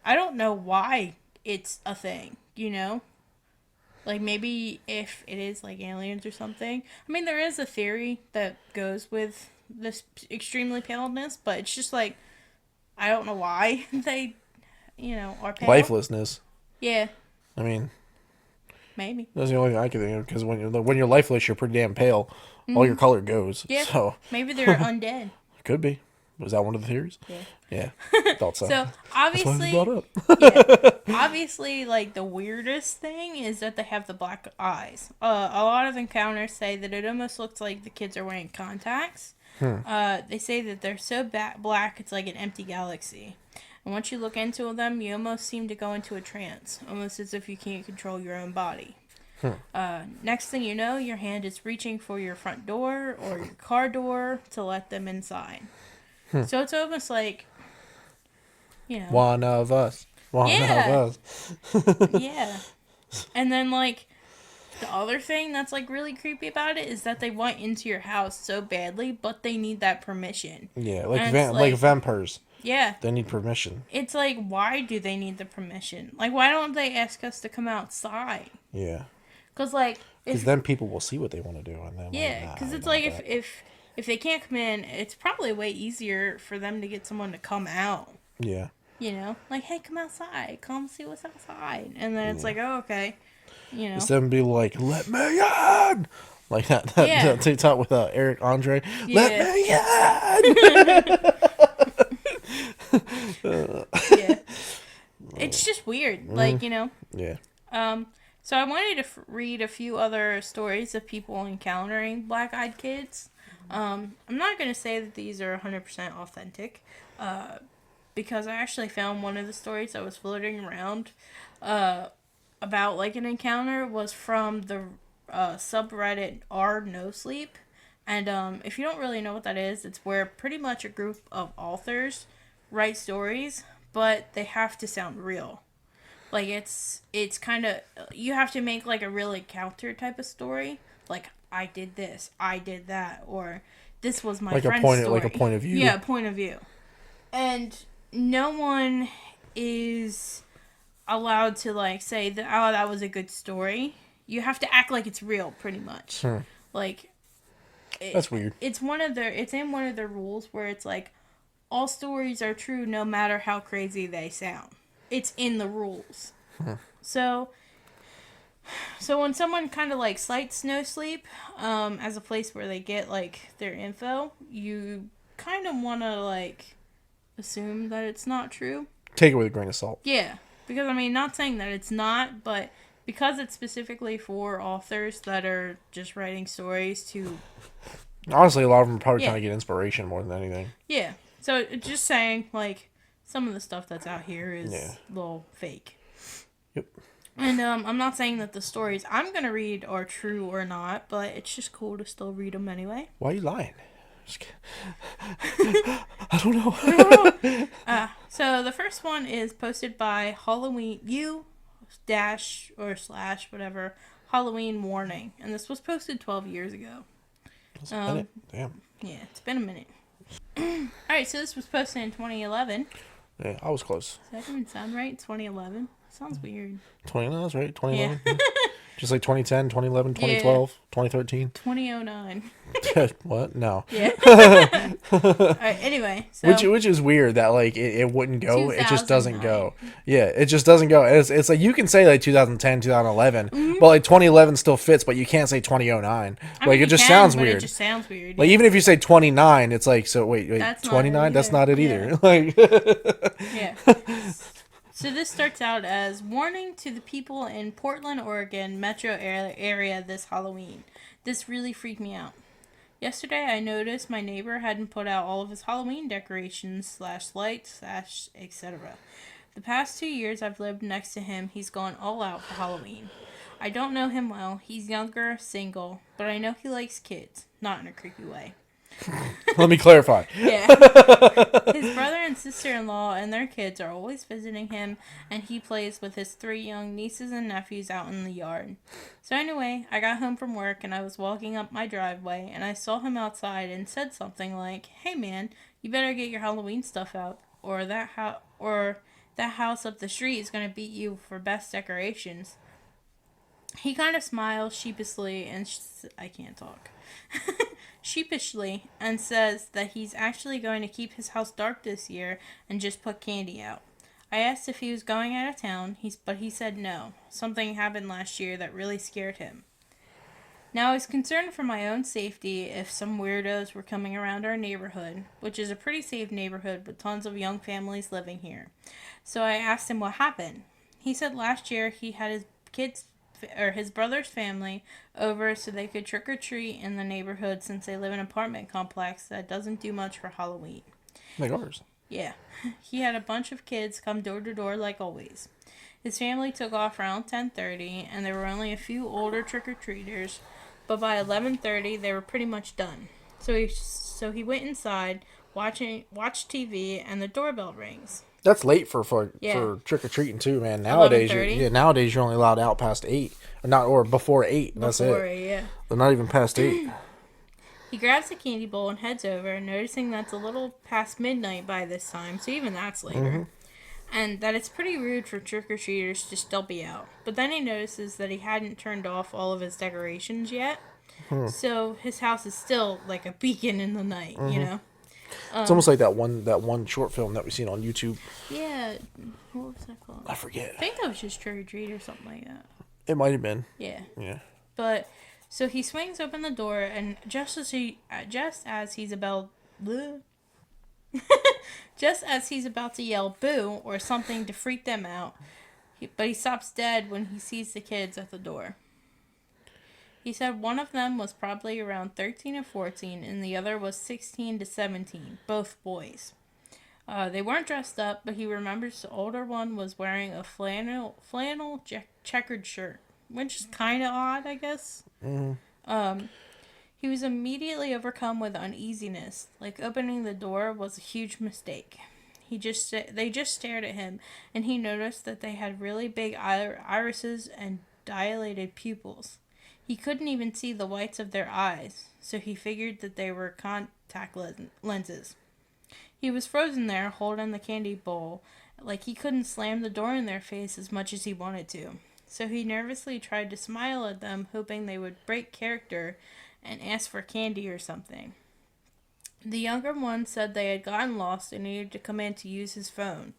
I don't know why it's a thing. Like, maybe if it is, like, aliens or something. I mean, there is a theory that goes with this extremely paleness, but it's just, like, I don't know why they, are pale. Lifelessness. Yeah, I mean, maybe. that's the only thing I can think of, because when you're lifeless, you're pretty damn pale. All your color goes. Yeah, So, maybe they're undead. could be. Was that one of the theories? Yeah. Thought so. So, That's why obviously, it was brought up. obviously, like, the weirdest thing is that they have the black eyes. A lot of encounters say that it almost looks like the kids are wearing contacts. They say that they're so black, it's like an empty galaxy. And once you look into them, you almost seem to go into a trance, almost as if you can't control your own body. Next thing you know, your hand is reaching for your front door or your car door to let them inside. So it's almost like, One of us. One Yeah. of us. yeah. And then, like, the other thing that's, like, really creepy about it is that they want into your house so badly, but they need that permission. Yeah, like And it's like vampires. Yeah. They need permission. It's like, why do they need the permission? Like, why don't they ask us to come outside? Yeah. Because, like, Because then people will see what they want to do. And then yeah, because it's like, if they can't come in, it's probably way easier for them to get someone to come out. Yeah. Like, hey, come outside. Come see what's outside. And then it's like, oh, okay. Instead of be like, let me in! Like that TikTok with Eric Andre. Yeah. Let me in! Yeah. It's just weird. Like, Yeah. So I wanted to read a few other stories of people encountering black-eyed kids. I'm not going to say that these are 100% authentic, because I actually found one of the stories that was floating around about, like, an encounter was from the subreddit r no sleep. And if you don't really know what that is, it's where pretty much a group of authors write stories, but they have to sound real. Like, it's kind of, you have to make, like, a really counter type of story. Like, I did this, I did that, or this was my friend's story. Like a point of view. Yeah, point of view. And no one is allowed to like say that oh that was a good story. You have to act like it's real, pretty much. Like That's weird. It's in one of their rules where it's like all stories are true no matter how crazy they sound. It's in the rules. So when someone kind of like cites No Sleep as a place where they get like their info, you kind of want to like assume that it's not true. Take it with a grain of salt. Yeah, because I mean, not saying that it's not, but because it's specifically for authors that are just writing stories to. Honestly, a lot of them are probably trying to get inspiration more than anything. Yeah, so just saying, like, some of the stuff that's out here is a little fake. Yep. And I'm not saying that the stories I'm going to read are true or not, but it's just cool to still read them anyway. Why are you lying? I don't know. So the first one is posted by Halloween // Halloween Warning. And this was posted 12 years ago. It's a minute. Damn. Yeah, it's been a minute. Alright, so this was posted in 2011. Yeah, I was close. Does that even sound right? 2011? Sounds weird. 20, no, that's right. 2011. Yeah. Just like 2010, 2011, 2012, 2013. 2009. What? No. Yeah. Alright, anyway. So which is weird that like it wouldn't go. It just doesn't go. Yeah, it just doesn't go. It's like you can say like 2010, 2011, but like 2011 still fits, but you can't say 2009. Like it just sounds weird. It just sounds weird. Like even if you say 29, it's like so wait, that's 29? That's not it either. Like yeah. So this starts out as warning to the people in Portland, Oregon metro area this Halloween. This really freaked me out. Yesterday I noticed my neighbor hadn't put out all of his Halloween decorations / lights / etc. The past 2 years I've lived next to him, he's gone all out for Halloween. I don't know him well. He's younger, single, but I know he likes kids. Not in a creepy way. Let me clarify. Yeah. His brother and sister-in-law and their kids are always visiting him, and he plays with his 3 young nieces and nephews out in the yard. So anyway, I got home from work and I was walking up my driveway and I saw him outside and said something like, "Hey man, you better get your Halloween stuff out, or that house up the street is going to beat you for best decorations." He kind of smiles sheepishly and I can't talk. Sheepishly and says that he's actually going to keep his house dark this year and just put candy out. I asked if he was going out of town, but he said no. Something happened last year that really scared him. Now I was concerned for my own safety if some weirdos were coming around our neighborhood, which is a pretty safe neighborhood with tons of young families living here. So I asked him what happened. He said last year he had his brother's family over so they could trick or treat in the neighborhood since they live in an apartment complex that doesn't do much for Halloween. Like ours. Yeah. He had a bunch of kids come door to door like always. His family took off around 10:30 and there were only a few older trick-or-treaters, but by 11:30 they were pretty much done. So he went inside, watched TV, and the doorbell rings. That's late for trick or treating too, man. Nowadays, you're only allowed out past 8, or before 8. That's it. Before 8, yeah. They're not even past 8. He grabs a candy bowl and heads over, noticing that's a little past midnight by this time, so even that's later. And that it's pretty rude for trick-or-treaters to still be out. But then he notices that he hadn't turned off all of his decorations yet, so his house is still like a beacon in the night, you know? It's almost like that one short film that we seen on YouTube. Yeah, what was that called? I forget. I think that was just Trick or Treat or something like that. It might have been. Yeah. Yeah. But so he swings open the door, and just as he's about to yell boo or something to freak them out, but he stops dead when he sees the kids at the door. He said one of them was probably around 13 or 14, and the other was 16 to 17, both boys. They weren't dressed up, but he remembers the older one was wearing a flannel checkered shirt, which is kind of odd, I guess. He was immediately overcome with uneasiness, like opening the door was a huge mistake. They just stared at him, and he noticed that they had really big irises and dilated pupils. He couldn't even see the whites of their eyes, so he figured that they were contact lenses. He was frozen there, holding the candy bowl, Like, he couldn't slam the door in their face as much as he wanted to. So he nervously tried to smile at them, hoping they would break character and ask for candy or something. The younger one said they had gotten lost and needed to come in to use his phone.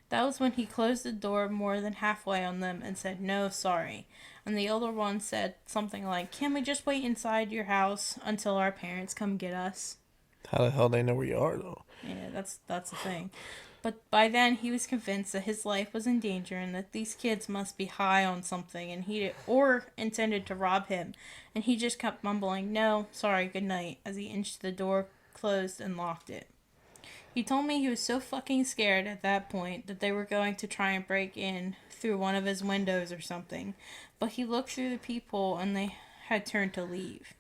That was when he closed the door more than halfway on them and said, "No, sorry." And the older one said something like, "Can we just wait inside your house until our parents come get us?" How the hell they know where you are, though? Yeah, that's the thing. But by then he was convinced that his life was in danger and that these kids must be high on something and or intended to rob him. And he just kept mumbling, "No, sorry, good night," as he inched the door closed and locked it. He told me he was so fucking scared at that point that they were going to try and break in through one of his windows or something. But he looked through the peephole and they had turned to leave.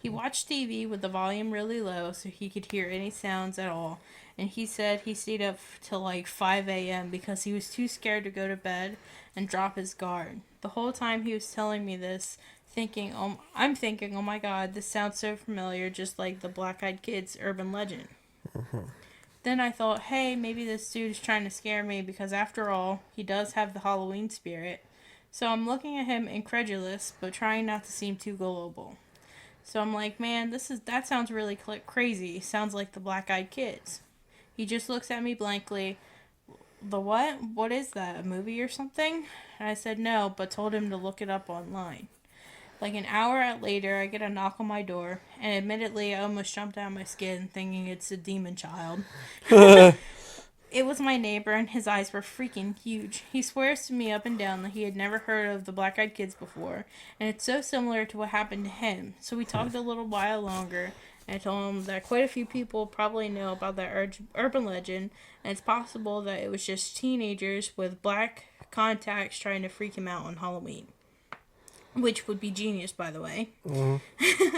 He watched TV with the volume really low so he could hear any sounds at all, and he said he stayed up till like 5 a.m. because he was too scared to go to bed and drop his guard. The whole time he was telling me this, I'm thinking, oh my god, this sounds so familiar, just like the Black Eyed Kids urban legend. Then I thought, hey, maybe this dude is trying to scare me because after all, he does have the Halloween spirit. So I'm looking at him incredulous, but trying not to seem too gullible. So I'm like, man, that sounds really crazy. Sounds like the Black Eyed Kids. He just looks at me blankly. The what? What is that? A movie or something? And I said no, but told him to look it up online. Like an hour later, I get a knock on my door, and admittedly, I almost jumped out of my skin thinking it's a demon child. It was my neighbor, and his eyes were freaking huge. He swears to me up and down that he had never heard of the Black Eyed Kids before, and it's so similar to what happened to him. So we talked a little while longer, and I told him that quite a few people probably know about that urban legend, and it's possible that it was just teenagers with black contacts trying to freak him out on Halloween. Which would be genius, by the way. Mm-hmm.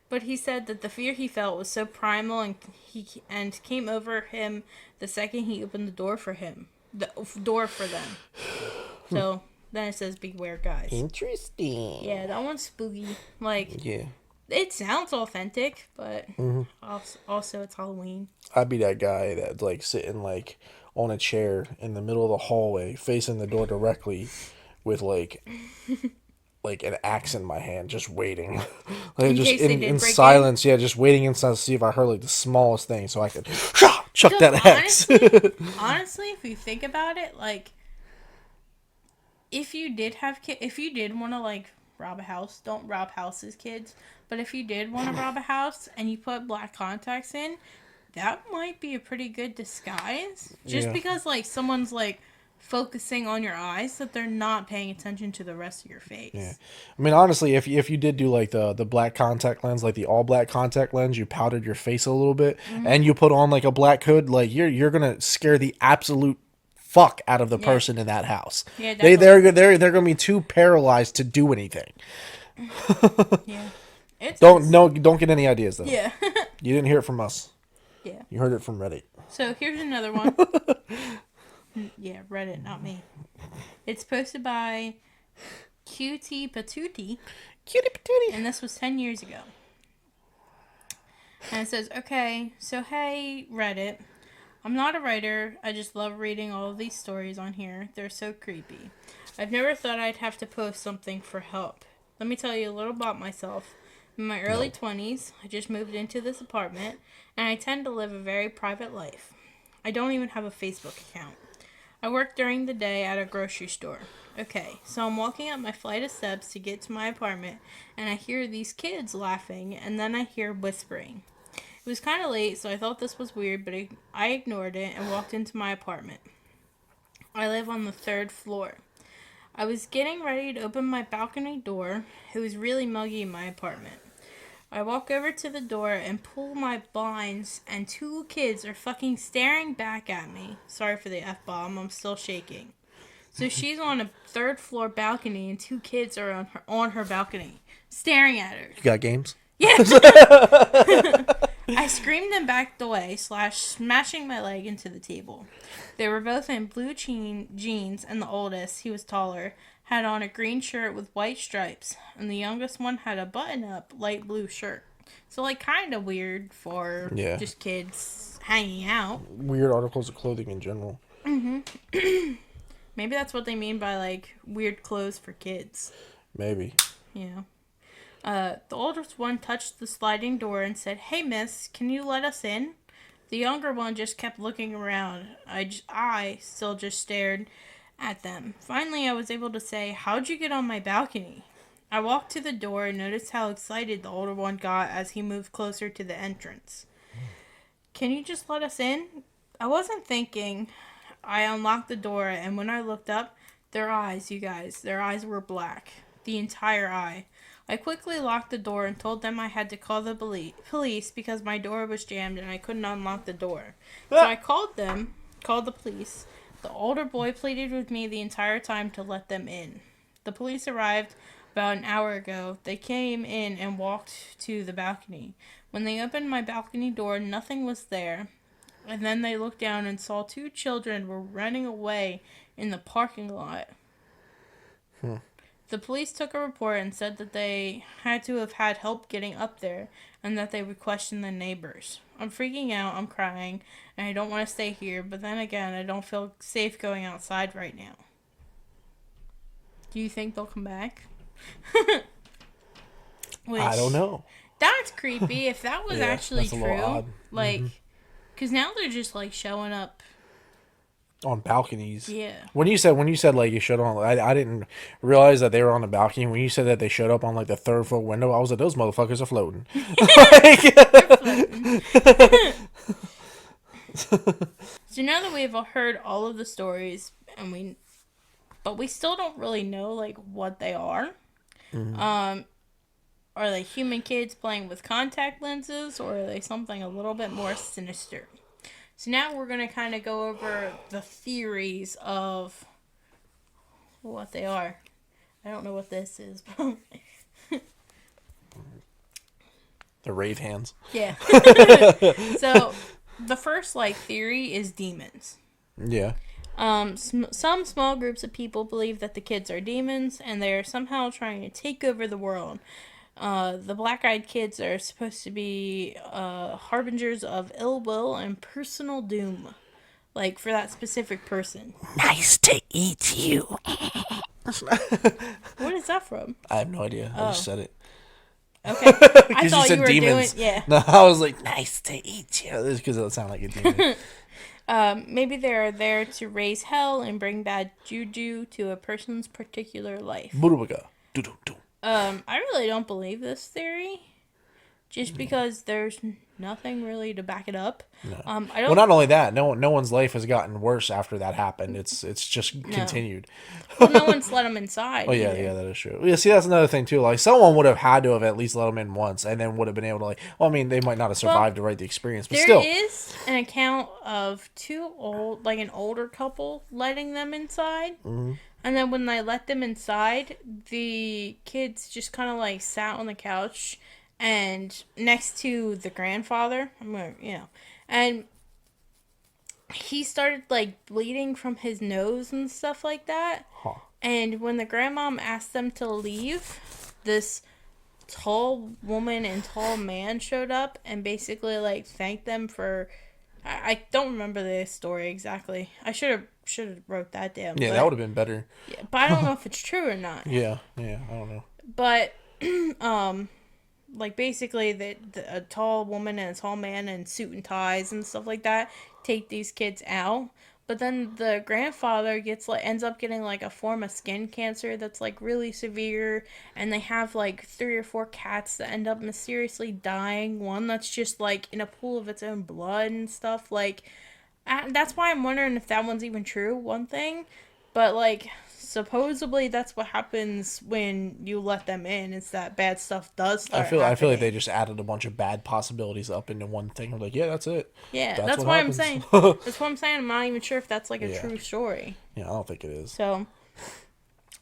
But he said that the fear he felt was so primal and came over him the second he opened the door for them. So then it says, "Beware, guys." Interesting. Yeah, that one's spooky. Like, yeah, it sounds authentic, but also it's Halloween. I'd be that guy that's like sitting like on a chair in the middle of the hallway, facing the door directly, with like an axe in my hand, just waiting. Like, just in silence, yeah, just waiting inside to see if I heard like the smallest thing so I could chuck that axe. Honestly, if you think about it, like, if you did want to like rob a house, don't rob houses, kids. But if you did want to rob a house and you put black contacts in, that might be a pretty good disguise. Just because like someone's like focusing on your eyes, that they're not paying attention to the rest of your face. Yeah, I mean, honestly, if you did do like the black contact lens, like the all black contact lens, you powdered your face a little bit, and you put on like a black hood, like you're gonna scare the absolute fuck out of the person in that house. Yeah, they're gonna be too paralyzed to do anything. Yeah, don't get any ideas though. Yeah, you didn't hear it from us. Yeah, you heard it from Reddit. So here's another one. Yeah, Reddit, not me. It's posted by Cutie Patootie. And this was 10 years ago. And it says, okay, so hey, Reddit. I'm not a writer. I just love reading all of these stories on here. They're so creepy. I've never thought I'd have to post something for help. Let me tell you a little about myself. In my early 20s, I just moved into this apartment, and I tend to live a very private life. I don't even have a Facebook account. I work during the day at a grocery store. Okay, so I'm walking up my flight of steps to get to my apartment, and I hear these kids laughing, and then I hear whispering. It was kind of late, so I thought this was weird, but I ignored it and walked into my apartment. I live on the 3rd floor. I was getting ready to open my balcony door. It was really muggy in my apartment. I walk over to the door and pull my blinds, and 2 kids are fucking staring back at me. Sorry for the F-bomb, I'm still shaking. So she's on a 3rd floor balcony, and 2 kids are on her balcony, staring at her. You got games? Yes! I screamed and backed away, smashing my leg into the table. They were both in blue jeans, and the oldest, he was taller, had on a green shirt with white stripes, and the youngest one had a button-up light blue shirt. So, like, kind of weird for just kids hanging out. Weird articles of clothing in general. Maybe that's what they mean by like weird clothes for kids. Maybe. Yeah. The oldest one touched the sliding door and said, "Hey, miss, can you let us in?" The younger one just kept looking around. I still just stared at them. Finally, I was able to say, "How'd you get on my balcony?" I walked to the door and noticed how excited the older one got as he moved closer to the entrance. "Can you just let us in?" I wasn't thinking. I unlocked the door, and when I looked up, their eyes, you guys, their eyes were black. The entire eye. I quickly locked the door and told them I had to call the police because my door was jammed and I couldn't unlock the door. So I called the police. The older boy pleaded with me the entire time to let them in. The police arrived about an hour ago. They came in and walked to the balcony. When they opened my balcony door, nothing was there. And then they looked down and saw two children were running away in the parking lot. The police took a report and said that they had to have had help getting up there and that they would question the neighbors. I'm freaking out, I'm crying, and I don't want to stay here, but then again, I don't feel safe going outside right now. Do you think they'll come back? I don't know. That's creepy if that was actually that's a little true. odd. Like, because now they're just like showing up. On balconies. Yeah. When you said like you showed on, I didn't realize that they were on the balcony. When you said that they showed up on like the third floor window, I was like, those motherfuckers are floating. So now that we've heard all of the stories, but we still don't really know like what they are. Are they human kids playing with contact lenses, or are they something a little bit more sinister? So now we're going to kind of go over the theories of what they are. I don't know what this is. The rave hands. Yeah. So the first like theory is demons. Yeah. Some small groups of people believe that the kids are demons and they are somehow trying to take over the world. The black-eyed kids are supposed to be harbingers of ill will and personal doom, like for that specific person. Nice to eat you. What is that from? I have no idea. I just said it. Okay, I You thought said you were demons. doing yeah. No, I was like, nice to eat you. This because it sounded like a demon. Maybe they're there to raise hell and bring bad juju to a person's particular life. Burubaga. Do-do-do. I really don't believe this theory, just because there's nothing really to back it up. No. I don't. Well, not only that, no one's life has gotten worse after that happened. It's just continued. Well, no one's let them inside. Oh yeah, that is true. Yeah, see, that's another thing too. Like someone would have had to have at least let them in once, and then would have been able to like. Well, I mean, they might not have survived to write the experience, but still. There is an account of an older couple letting them inside. Mm-hmm. And then when they let them inside, the kids just kind of like sat on the couch and next to the grandfather, and he started like bleeding from his nose and stuff like that. Huh. And when the grandmom asked them to leave, this tall woman and tall man showed up and basically like thanked them for. I don't remember the story exactly. I should have wrote that down. Yeah, that would have been better. Yeah, but I don't know if it's true or not. Yeah, I don't know. But like basically a tall woman and a tall man in suit and ties and stuff like that take these kids out. But then the grandfather ends up getting like a form of skin cancer that's like really severe, and they have like 3 or 4 cats that end up mysteriously dying. One that's just like in a pool of its own blood and stuff. Like that's why I'm wondering if that one's even true. One thing, but like supposedly that's what happens when you let them in. It's that bad stuff does start I feel like happening. they just added a bunch of bad possibilities up into one thing. I'm like, yeah, that's it. Yeah, That's that's what why I'm happens. saying. That's what I'm saying. I'm not even sure if that's like a true story. Yeah, I don't think it is. So,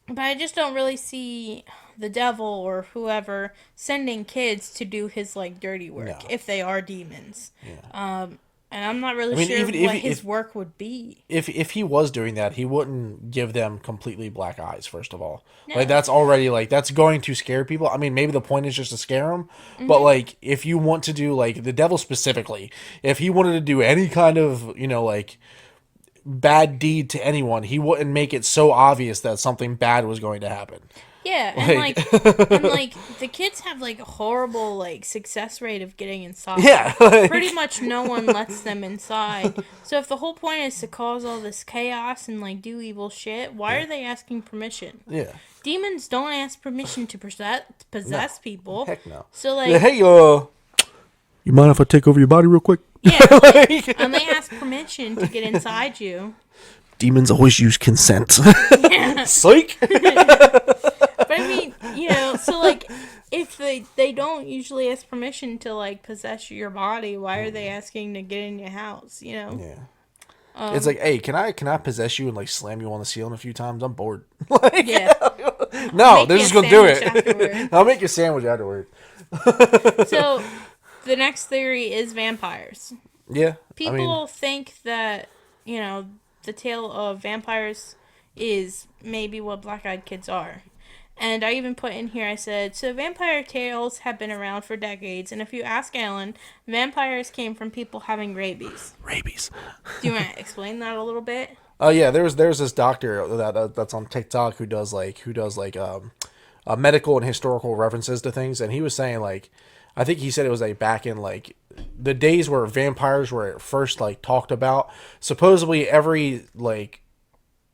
but I just don't really see the devil or whoever sending kids to do his like dirty work if they are demons. Yeah. And I'm not really sure what his work would be. If he was doing that, he wouldn't give them completely black eyes. First of all, No. like that's already like that's going to scare people. I mean, maybe the point is just to scare them, but like if you want to do like the devil specifically, if he wanted to do any kind of like bad deed to anyone, he wouldn't make it so obvious that something bad was going to happen. Yeah, and like the kids have like a horrible like success rate of getting inside. Yeah, Pretty much no one lets them inside. So if the whole point is to cause all this chaos and like do evil shit, why are they asking permission? Yeah. Demons don't ask permission to possess people. Heck no. So like, yeah, hey, you mind if I take over your body real quick? Yeah, and they ask permission to get inside you. Demons always use consent. Yeah. Psych. But I mean, so like, if they don't usually ask permission to like possess your body, why are they asking to get in your house? Yeah. It's like, hey, can I possess you and like slam you on the ceiling a few times? I'm bored. Like, yeah. No, they're just gonna do it. I'll make you a sandwich afterward. So, the next theory is vampires. Yeah. People think that the tale of vampires is maybe what black-eyed kids are. And I even put in here, I said, so vampire tales have been around for decades, and if you ask Alan, vampires came from people having rabies. Rabies. Do you want to explain that a little bit? Oh yeah, there's this doctor that's on TikTok who does medical and historical references to things, and he was saying like, I think he said it was like back in like the days where vampires were first like talked about. Supposedly everything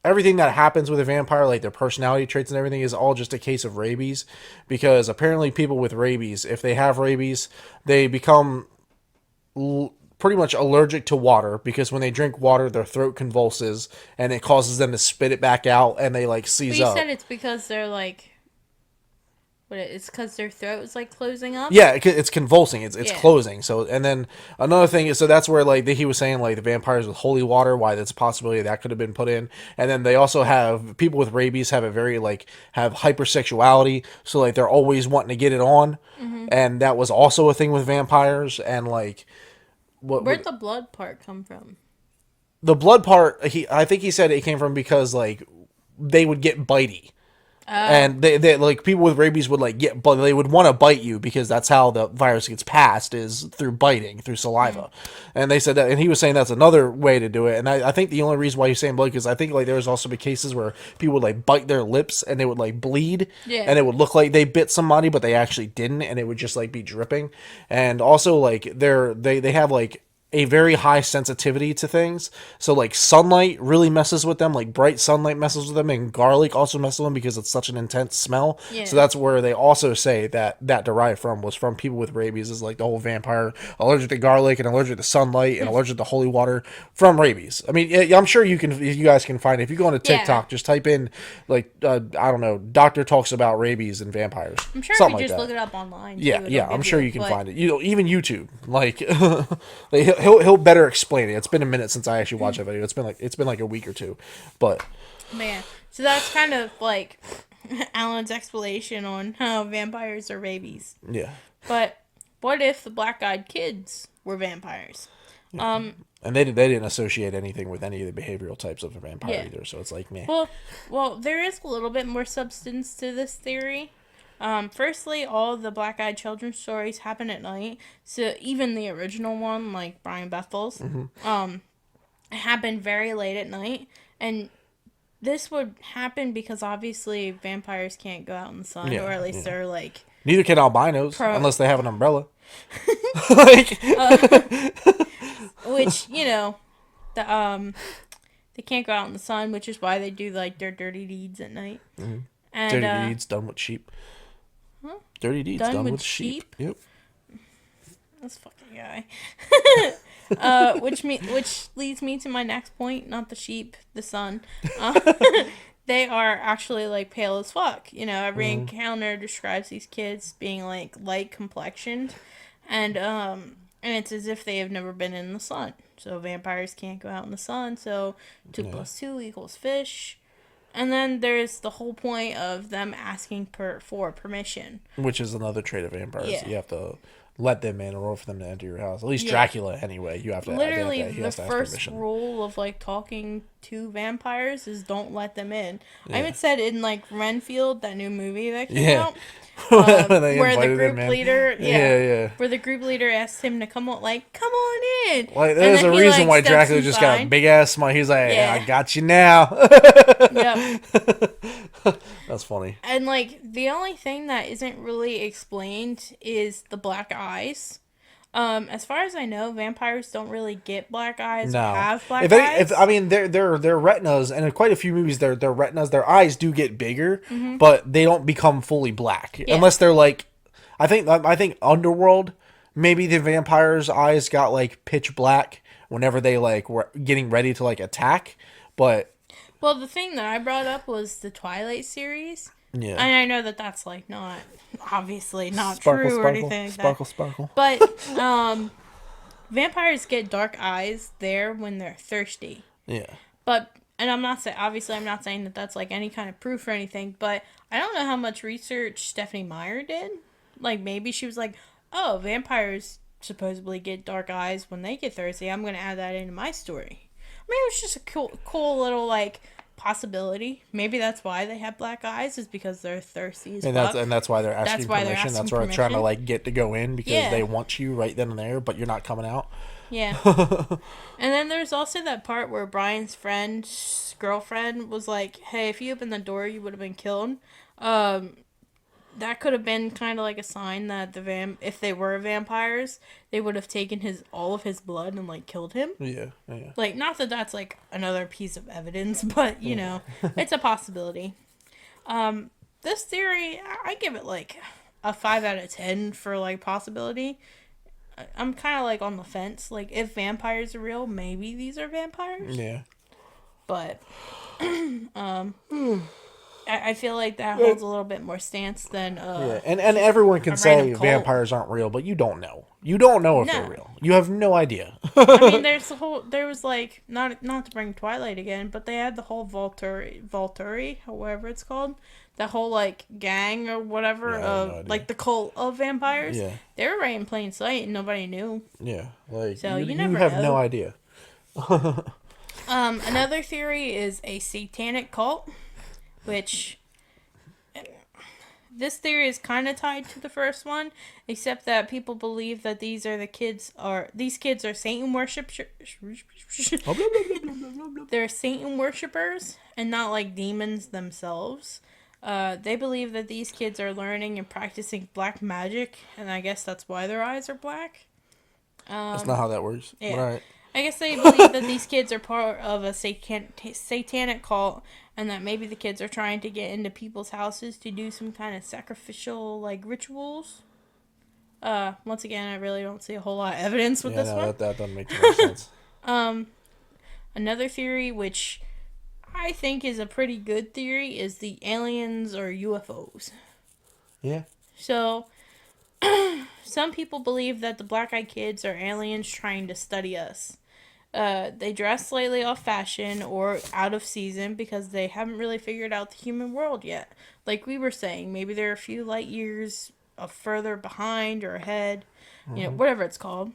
that happens with a vampire, like their personality traits and everything, is all just a case of rabies. Because apparently people with rabies, if they have rabies, they become pretty much allergic to water, because when they drink water, their throat convulses and it causes them to spit it back out, and they like seize up. But you said it's because they're like... It's because their throat is like closing up. Yeah, it's convulsing. It's closing. So, and then another thing is, so that's where like he was saying like the vampires with holy water, why that's a possibility that could have been put in. And then they also have people with rabies have a very have hypersexuality, so like they're always wanting to get it on, and that was also a thing with vampires. And like, where'd the blood part come from? The blood part, I think he said it came from because like they would get bitey. And they like people with rabies would like they would want to bite you, because that's how the virus gets passed, is through biting, through saliva. And they said that, and he was saying that's another way to do it. And I think the only reason why he's saying blood, because I think like there was also been cases where people would like bite their lips and they would like bleed, and it would look like they bit somebody, but they actually didn't, and it would just like be dripping. And also like they have like a very high sensitivity to things. So like sunlight really messes with them, like bright sunlight messes with them, and garlic also messes with them because it's such an intense smell. Yeah. So that's where they also say that derived was from people with rabies, is like the whole vampire allergic to garlic and allergic to sunlight and allergic to holy water from rabies. I mean, I'm sure you guys can find it. If you go on to TikTok, just type in like, I don't know, doctor talks about rabies and vampires. I'm sure if you just look it up online. Yeah, I'm sure you can find it. Even YouTube, like he'll better explain it. It's been a minute since I actually watched that video. It's been like a week or two, but man. So that's kind of like Alan's explanation on how vampires are rabies. Yeah. But what if the black-eyed kids were vampires? And they didn't associate anything with any of the behavioral types of a vampire either. So it's like, meh. Well, there is a little bit more substance to this theory. Firstly, all the black-eyed children's stories happen at night. So even the original one, like Brian Bethel's, happened very late at night. And this would happen because obviously vampires can't go out in the sun, or at least they're like... Neither can albinos, unless they have an umbrella. Which, they can't go out in the sun, which is why they do like their dirty deeds at night. Mm-hmm. And, dirty deeds done with sheep. Huh? Dirty deeds done with sheep. Yep. This fucking guy. Which leads me to my next point. Not the sheep, the sun. They are actually like pale as fuck. Every encounter describes these kids being like light complexioned, and it's as if they have never been in the sun. So vampires can't go out in the sun. So 2 + 2 = fish. And then there's the whole point of them asking for permission. Which is another trait of vampires. Yeah. You have to let them in or for them to enter your house. At least Yeah. Dracula, anyway. You have to Literally, he the has to ask first permission. rule of like talking to vampires is don't let them in. I Yeah. even said in like Renfield, that new movie that came Yeah. out, When they where the invited group him in. leader, Yeah. where the group leader asked him to come on, like, come on in. Like, And there's then a he, reason like, why steps Dracula just got a inside. big ass smile. He's like, Yeah. I got you now. Yep. That's funny. And like the only thing that isn't really explained is the black eyes. As far as I know, vampires don't really get black eyes or No. have black If eyes. I mean, their retinas, and in quite a few movies, their retinas, their eyes do get bigger, Mm-hmm. but they don't become fully black Yeah. unless they're like, I think Underworld, maybe the vampires' eyes got like pitch black whenever they like were getting ready to like attack, but Well, the thing that I brought up was the Twilight series. yeah, And I know that that's like not obviously not sparkle, true or sparkle, anything like sparkle, that. sparkle. But vampires get dark eyes there when they're thirsty. Yeah. But and I'm not saying obviously I'm not saying that that's like any kind of proof or anything, but I don't know how much research Stephanie Meyer did. Like maybe she was like, "Oh, vampires supposedly get dark eyes when they get thirsty. I'm going to add that into my story." I mean, it was just a cool little like possibility. Maybe that's why they have black eyes is because they're thirsty as fuck. And that's why they're asking That's why they're permission. asking That's why they're trying to permission. like get to go in because Yeah. they want you right then and there, but you're not coming out. Yeah. And then there's also that part where Brian's friend's girlfriend was like, "Hey, if you opened the door, you would have been killed." That could have been kind of like a sign that if they were vampires, they would have taken all of his blood and like killed him. Yeah. Yeah. Like, not that that's like another piece of evidence, but you know, it's a possibility. This theory, I give it like a 5 out of 10 for like possibility. I'm kind of like on the fence. Like, if vampires are real, maybe these are vampires. Yeah. But I feel like that holds a little bit more stance than Yeah, and everyone can a say random cult. vampires aren't real, but you don't know. You don't know if they're No. real. You have no idea. I mean, there was like not to bring Twilight again, but they had the whole Volturi, however it's called, the whole like gang or whatever Yeah, I have of no idea. like the cult of vampires. Yeah. They were right in plain sight and nobody knew. Yeah, like So you, you you never have know. no idea. Another theory is a satanic cult, which this theory is kind of tied to the first one, except that people believe that these kids are Satan worshipers. They're Satan worshippers and not like demons themselves. They believe that these kids are learning and practicing black magic, and I guess that's why their eyes are black. That's not how that works. Yeah. But all right. I guess they believe that these kids are part of a satanic cult, and that maybe the kids are trying to get into people's houses to do some kind of sacrificial like rituals. Once again, I really don't see a whole lot of evidence with Yeah, this no, one. that doesn't make too much sense. Another theory, which I think is a pretty good theory, is the aliens or UFOs. Yeah. So, some people believe that the black-eyed kids are aliens trying to study us. They dress slightly off fashion or out of season because they haven't really figured out the human world yet. Like we were saying, maybe they're a few light years further behind or ahead, you know, whatever it's called.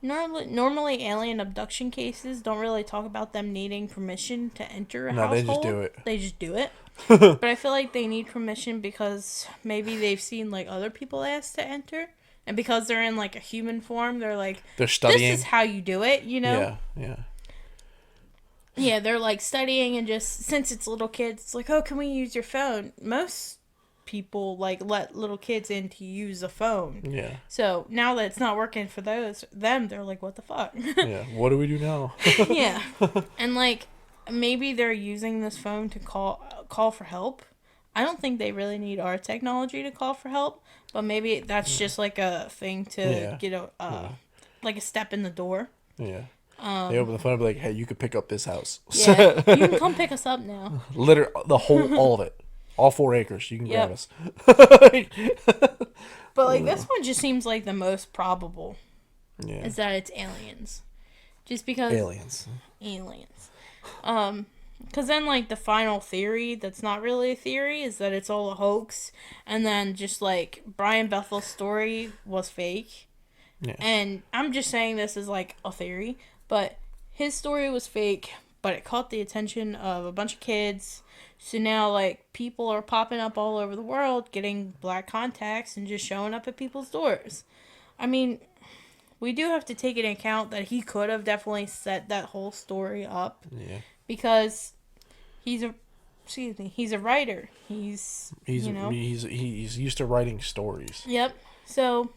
Normally, alien abduction cases don't really talk about them needing permission to enter a household. they just do it. They just do it. But I feel like they need permission because maybe they've seen like other people ask to enter. And because they're in like a human form, they're like, They're studying. this is how you do it, you know? Yeah. Yeah, they're like studying and just, since it's little kids, it's like, oh, can we use your phone? Most people like let little kids in to use a phone. Yeah. So now that it's not working for them, they're like, what the fuck? Yeah. What do we do now? Yeah. And like, maybe they're using this phone to call for help. I don't think they really need our technology to call for help, but maybe that's just like a thing to get like a step in the door. Yeah. They open the phone and be like, hey, you could pick up this house. Yeah, you can come pick us up now. Literally, all of it. All 4 acres. You can grab us. But like, this one just seems like the most probable. Yeah. Is that it's aliens. Just because... Aliens. Aliens. Because then, like, the final theory that's not really a theory is that it's all a hoax. And then just, like, Brian Bethel's story was fake. Yeah. And I'm just saying this is, like, a theory. But his story was fake, but it caught the attention of a bunch of kids. So now, like, people are popping up all over the world getting black contacts and just showing up at people's doors. I mean, we do have to take into account that he could have definitely set that whole story up. Yeah. Because he's a writer. He's used to writing stories. Yep. So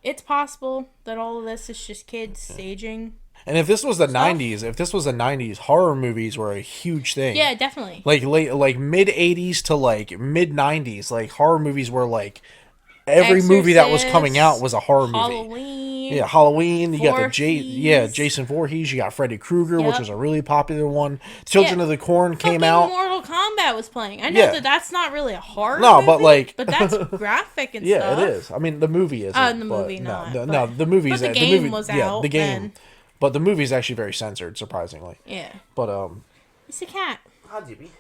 it's possible that all of this is just kids staging. And if this was the 90s, horror movies were a huge thing. Yeah, definitely. Like mid 80s to like mid 90s, like horror movies were like every movie that was coming out was a horror movie. Halloween. Yeah, Halloween. You got Voorhees. Jason Voorhees. You got Freddy Krueger, which was a really popular one. Children of the Corn came out. Mortal Kombat was playing. I know that's not really a horror movie, but that's graphic and stuff. Yeah, it is. I mean, the movie isn't. Oh, the movie not. No, the movie's but the game was out. Yeah, the game. But the movie's actually very censored, surprisingly. Yeah. But it's a cat. Hi, Jimmy.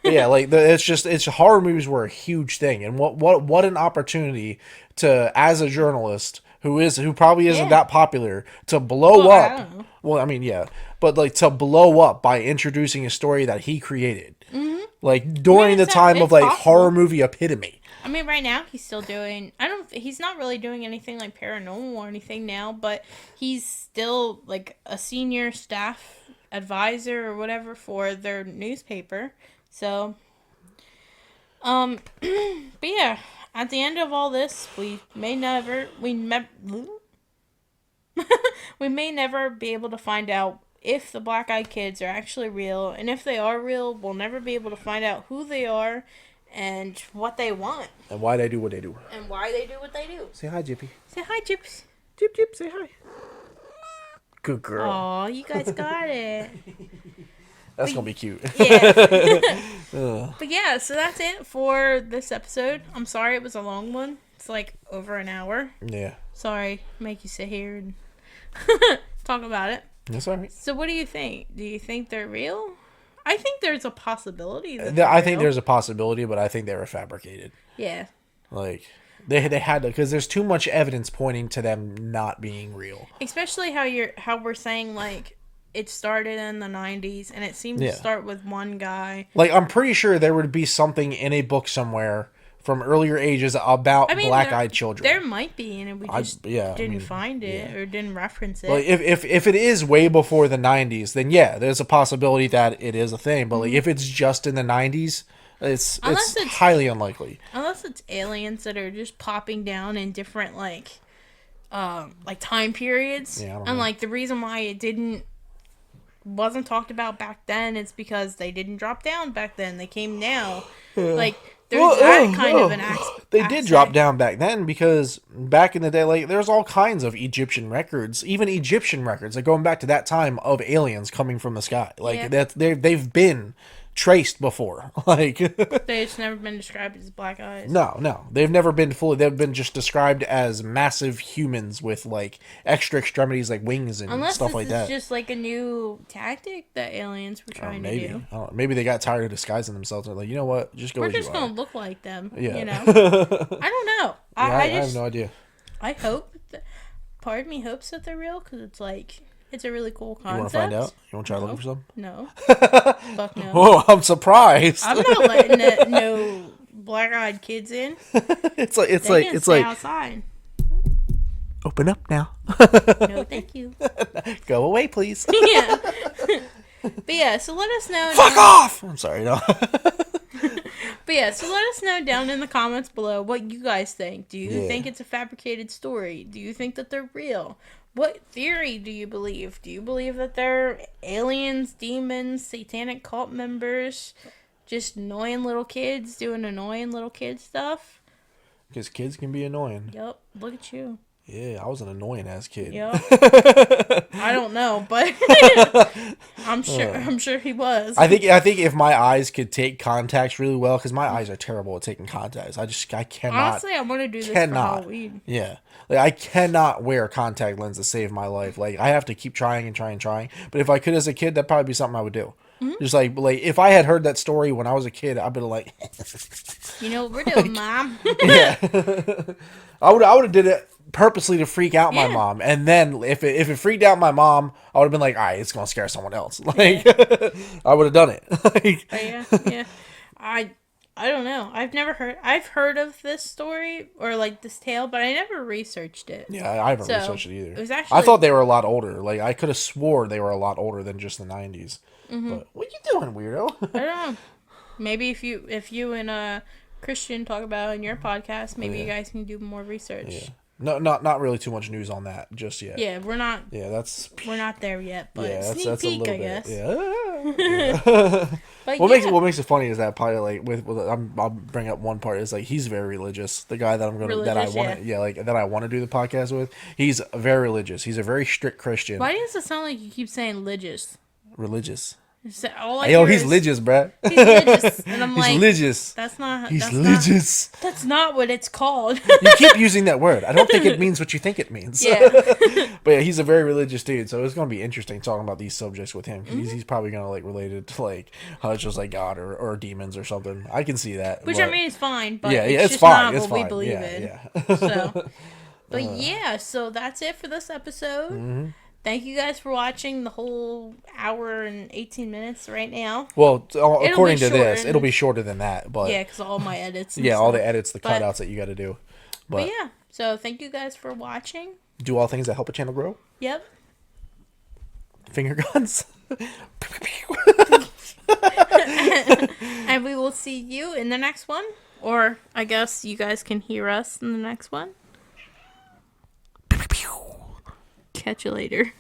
Yeah, like it's horror movies were a huge thing, and what an opportunity to, as a journalist who probably isn't that popular, to blow up. I don't know. Well, I mean, yeah, but like to blow up by introducing a story that he created, like during the time of like horror movie epitome. I mean, right now he's still doing. He's not really doing anything like paranormal or anything now, but he's still like a senior staff advisor or whatever for their newspaper. So, but yeah, at the end of all this, we may never be able to find out if the black-eyed kids are actually real, and if they are real, we'll never be able to find out who they are and what they want. And why they do what they do. And why they do what they do. Say hi, Jippy. Say hi, Jips. Jip, Jip, say hi. Good girl. Aw, you guys got it. That's going to be cute. Yeah. But yeah, so that's it for this episode. I'm sorry it was a long one. It's like over an hour. Yeah. Sorry, make you sit here and talk about it. That's all right. So what do you think? Do you think they're real? I think there's a possibility that I think there's a possibility, but I think they were fabricated. Yeah. Like, they had to, because there's too much evidence pointing to them not being real. Especially how we're saying, like, it started in the 90s, and it seemed to start with one guy. Like, I'm pretty sure there would be something in a book somewhere from earlier ages about black-eyed children. There might be, and we just didn't find it or didn't reference it. Like, if it is way before the 90s, then yeah, there's a possibility that it is a thing. But like, if it's just in the 90s, it's highly unlikely. Unless it's aliens that are just popping down in different like time periods. Yeah, I don't and know. like the reason why it wasn't talked about back then is because they didn't drop down back then. They came now. Like there's that kind of an aspect. They did drop down back then because back in the day, like there's all kinds of Egyptian records, even Egyptian records, like going back to that time of aliens coming from the sky. Like they've been traced before. Like they've never been described as black eyes. No, they've never been fully. They've been just described as massive humans with like extra extremities, like wings and stuff like that. Unless this is just like a new tactic that aliens were trying to do. I don't know. Maybe they got tired of disguising themselves. They're like, you know what? Just go. We're as you just are. gonna look like them. Yeah. You know. I don't know. I have no idea. I hope. Part of me hopes that they're real because it's like. It's a really cool concept. You want to find out? You want to try looking for some? No. Fuck no. Oh, I'm surprised. I'm not letting no black-eyed kids in. It's like outside. Open up now. No, thank you. Go away, please. Yeah. But yeah, so let us know. Fuck off! I'm sorry, no. But yeah, so let us know down in the comments below what you guys think. Do you think it's a fabricated story? Do you think that they're real? What theory do you believe? Do you believe that they're aliens, demons, satanic cult members, just annoying little kids doing annoying little kid stuff? Because kids can be annoying. Yep, look at you. Yeah, I was an annoying ass kid. Yep. I don't know, but I'm sure he was. I think if my eyes could take contacts really well, because my eyes are terrible at taking contacts. I cannot. Honestly, I want to do this for Halloween. Yeah. Like, I cannot wear contact lenses to save my life. Like, I have to keep trying and trying and trying. But if I could as a kid, that'd probably be something I would do. Just like if I had heard that story when I was a kid, I'd been like, You know what we're doing, Mom? yeah. I would have did it purposely to freak out my Yeah. mom, and then if it freaked out my mom, I would have been like, all right, it's gonna scare someone else. Like, I would have done it. Like, Oh, yeah. I don't know. I've heard of this story or like this tale, but I never researched it. yeah, I haven't So, researched it either. it was actually- I thought they were a lot older. Like, I could have swore they were a lot older than just the 90s. But what you doing, weirdo? I don't know. Maybe if you and Christian talk about it in your podcast, maybe you guys can do more research. Yeah. No, not really too much news on that just yet. Yeah, we're not Yeah, not there yet, but yeah, sneak that's peek, a little I guess. bit. Yeah. But What yeah, makes it funny is that probably like I'll bring up one part is like he's very religious. The guy that I want to do the podcast with, he's very religious. He's a very strict Christian. why does it sound like you keep saying religious? Religious. All I Yo, hear he's is, religious, bruh. He's religious, and I'm He's like, religious. that's not. He's that's religious. Not, that's not what it's called. You keep using that word. I don't think it means what you think it means. Yeah. But yeah, he's a very religious dude, so it's gonna be interesting talking about these subjects with him. 'Cause he's probably gonna like relate it to like how it's just like God or demons or something. I can see that. Which but, I mean is fine, but yeah, it's it's just fine. not It's what fine. we believe yeah, in. Yeah. So, but yeah, so that's it for this episode. Thank you guys for watching the whole hour and 18 minutes right now. Well, according to this, shortened. it'll be shorter than that. But Yeah, because all my edits. And yeah, all stuff. the edits, the But- cutouts that you got to do. But yeah, so thank you guys for watching. Do all things that help a channel grow. Yep. Finger guns. And we will see you in the next one. Or I guess you guys can hear us in the next one. Catch you later.